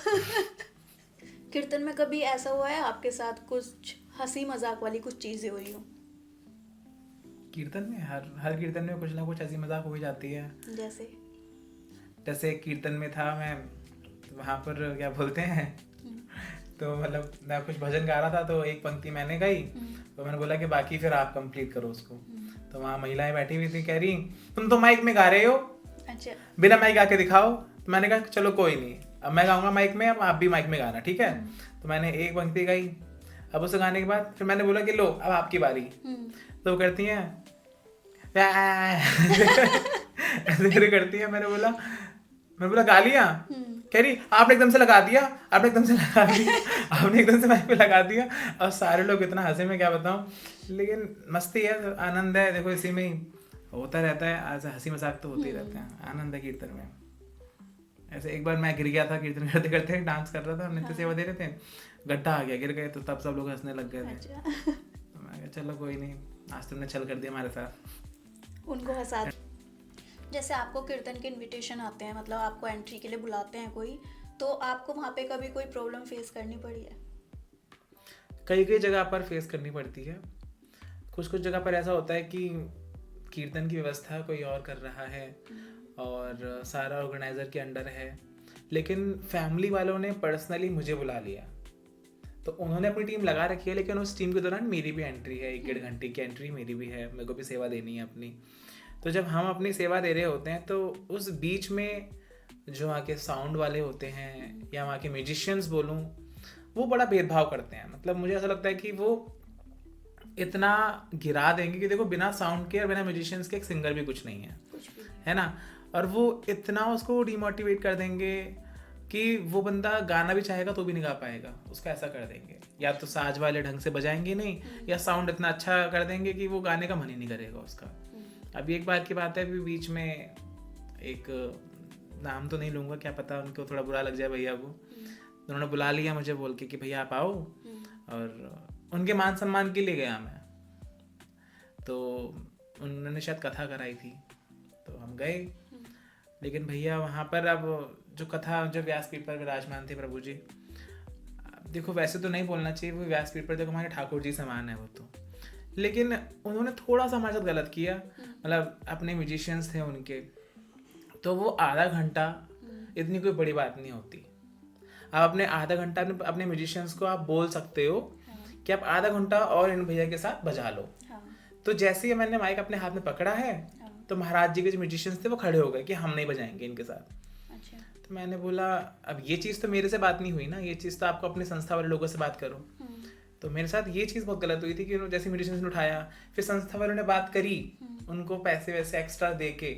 कीर्तन में कभी ऐसा हुआ है आपके साथ कुछ हंसी मजाक वाली कुछ चीजें हुई हो? कीर्तन में हर कीर्तन में कुछ ना कुछ हंसी मजाक हो ही जाती है। जैसे एक कीर्तन में था मैं, वहाँ पर क्या बोलते हैं, तो मतलब मैं कुछ भजन गा रहा था, तो एक पंक्ति मैंने गाई, तो मैंने बोला कि बाकी फिर आप कंप्लीट करो उसको। तो वहाँ महिलाएं बैठी हुई थी, कह रही तुम तो माइक में गा रहे हो, अच्छा, बिना माइक गा के दिखाओ। तो मैंने कहा चलो कोई नहीं, अब मैं गाऊंगा माइक में, अब आप भी माइक में गाना, ठीक है। तो मैंने एक पंक्ति गाई, अब उसे गाने के बाद फिर मैंने बोला कि लो अब आपकी बारी। तो वो करती हैं ऐसे करती है। मैंने बोला गा लिया? कह रही आपने एकदम से लगा दिया, आपने एकदम से माइक पे लगा दिया। और सारे लोग इतना हंसे, मैं क्या बताऊं, लेकिन मस्ती है, आनंद है, देखो इसी में ही होता रहता है, ऐसा हंसी मजाक तो होते ही रहते हैं, आनंद है कीर्तन में। ऐसे एक बार मैं गिर गया था कीर्तन करते करते, डांस कर रहा था, नित्य सेवा दे रहे थे, गड्ढा आ गया, गिर गए, तो तब सब लोग हंसने लग गए थे। तो मैं कहा चलो कोई नहीं, आज तुमने छल कर दिया हमारे साथ। उनको हंसा। जैसे आपको कीर्तन के इनविटेशन आते हैं, मतलब आपको एंट्री के लिए बुलाते हैं कोई, तो आपको वहाँ पे कभी कोई प्रॉब्लम फेस करनी पड़ी है? कई जगह पर फेस करनी पड़ती है। कुछ जगह पर ऐसा होता है कि कीर्तन की व्यवस्था कोई और कर रहा है और सारा ऑर्गेनाइजर के अंडर है, लेकिन फैमिली वालों ने पर्सनली मुझे बुला लिया, तो उन्होंने अपनी टीम लगा रखी है, लेकिन उस टीम के दौरान मेरी भी एंट्री है, 1-1.5 घंटे की एंट्री मेरी भी है, मेरे को भी सेवा देनी है अपनी। तो जब हम अपनी सेवा दे रहे होते हैं, तो उस बीच में जो वहाँ के साउंड वाले होते हैं या वहाँ के म्यूजिशियंस बोलूँ, वो बड़ा भेदभाव करते हैं। मतलब मुझे ऐसा लगता है कि वो इतना गिरा देंगे कि देखो बिना साउंड के और बिना म्यूजिशियंस के एक सिंगर भी कुछ नहीं है ना। और वो इतना उसको डिमोटिवेट कर देंगे कि वो बंदा गाना भी चाहेगा तो भी नहीं गा पाएगा, उसका ऐसा कर देंगे, या तो साज वाले ढंग से बजाएंगे नहीं, या साउंड इतना अच्छा कर देंगे कि वो गाने का मन ही नहीं करेगा उसका। अभी एक बार की बात है, अभी बीच में एक, नाम तो नहीं लूँगा, क्या पता उनको थोड़ा बुरा लग जाए भैया को, उन्होंने बुला लिया मुझे बोल के कि भैया आप आओ, और उनके मान सम्मान के लिए गया मैं। तो उन्होंने शायद कथा कराई थी, तो हम गए, लेकिन भैया वहाँ पर अब जो व्यासपीठ पर विराजमान थे प्रभु जी, देखो वैसे तो नहीं बोलना चाहिए, वो व्यासपीठ पर देखो हमारे ठाकुर जी समान है वो तो, लेकिन उन्होंने थोड़ा सा हमारे साथ गलत किया। मतलब अपने म्यूजिशियंस थे उनके, तो वो आधा घंटा इतनी कोई बड़ी बात नहीं होती। आप अपने आधा घंटा अपने म्यूजिशियंस को आप बोल सकते हो कि आप आधा घंटा और इन भैया के साथ बजा लो। तो जैसे ही मैंने माइक अपने हाथ में पकड़ा है, तो महाराज जी के जो म्यूजिशियंस थे वो खड़े हो गए कि हम नहीं बजाएंगे इनके साथ। तो मैंने बोला अब ये चीज़ तो मेरे से बात नहीं हुई ना, ये चीज़ तो आपको अपने संस्था वाले लोगों से बात करो। तो मेरे साथ ये चीज़ बहुत गलत हुई थी कि जैसे म्यूजिशियंस ने उठाया, फिर संस्था वालों ने बात करी, उनको पैसे वैसे एक्स्ट्रा दे के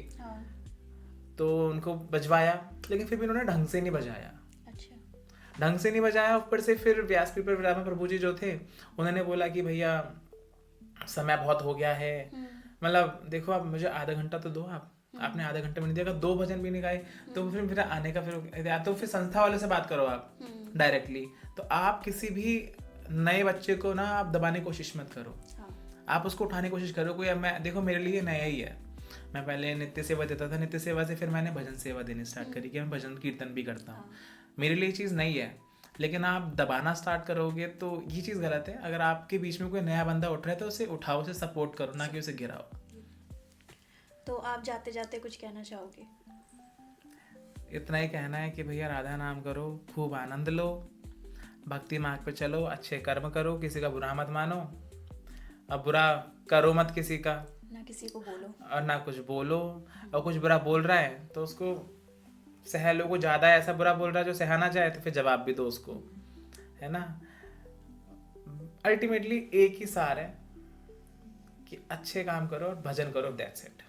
तो उनको बजवाया, लेकिन फिर भी उन्होंने ढंग से नहीं बजाया। ऊपर से फिर व्यासपीठ पर विराजमान प्रभु जी जो थे, उन्होंने बोला कि भैया समय बहुत हो गया है, मतलब देखो आप मुझे आधा घंटा तो दो, आपने आधा घंटे में नहीं दिया, 2 भजन भी नहीं गाए, तो फिर आने का फिर या तो फिर संस्था वाले से बात करो आप डायरेक्टली। तो आप किसी भी नए बच्चे को ना आप दबाने की कोशिश मत करो, आप उसको उठाने की कोशिश करो। कोई मैं देखो मेरे लिए नया ही है, मैं पहले नित्य सेवा देता था, नित्य सेवा से फिर मैंने भजन सेवा देनी स्टार्ट करी कि मैं भजन कीर्तन भी करता हूँ। मेरे लिए चीज़ नहीं है, लेकिन आप दबाना स्टार्ट करोगे तो ये चीज़ गलत है। अगर आपके बीच में कोई नया बंदा उठ रहा है तो उसे उठाओ, उसे सपोर्ट करो, ना कि उसे गिराओ। तो आप जाते जाते कुछ कहना चाहोगे? इतना ही कहना है कि भैया राधा नाम करो, खूब आनंद लो, भक्ति मार्ग पे चलो, अच्छे कर्म करो, किसी का बुरा मत मानो, अब बुरा करो मत किसी का, ना किसी को बोलो और ना कुछ बोलो। और कुछ बुरा बोल रहा है तो उसको सह लो, को ज़्यादा ऐसा बुरा बोल रहा है जो सहना चाहे तो फिर जवाब भी दो उसको, है ना। अल्टीमेटली एक ही सार है कि अच्छे काम करो और भजन करो, दैट्स इट।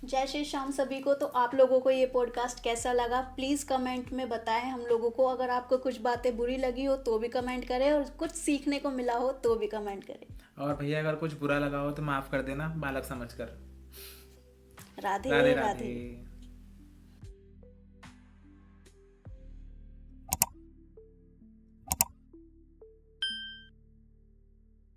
जय श्री श्याम सभी को। तो आप लोगों को ये पॉडकास्ट कैसा लगा प्लीज़ कमेंट में बताएं हम लोगों को। अगर आपको कुछ बातें बुरी लगी हो तो भी कमेंट करें, और कुछ सीखने को मिला हो तो भी कमेंट करें। और भैया अगर कुछ बुरा लगा हो तो माफ़ कर देना, बालक समझकर। राधे राधे राधे। राधे।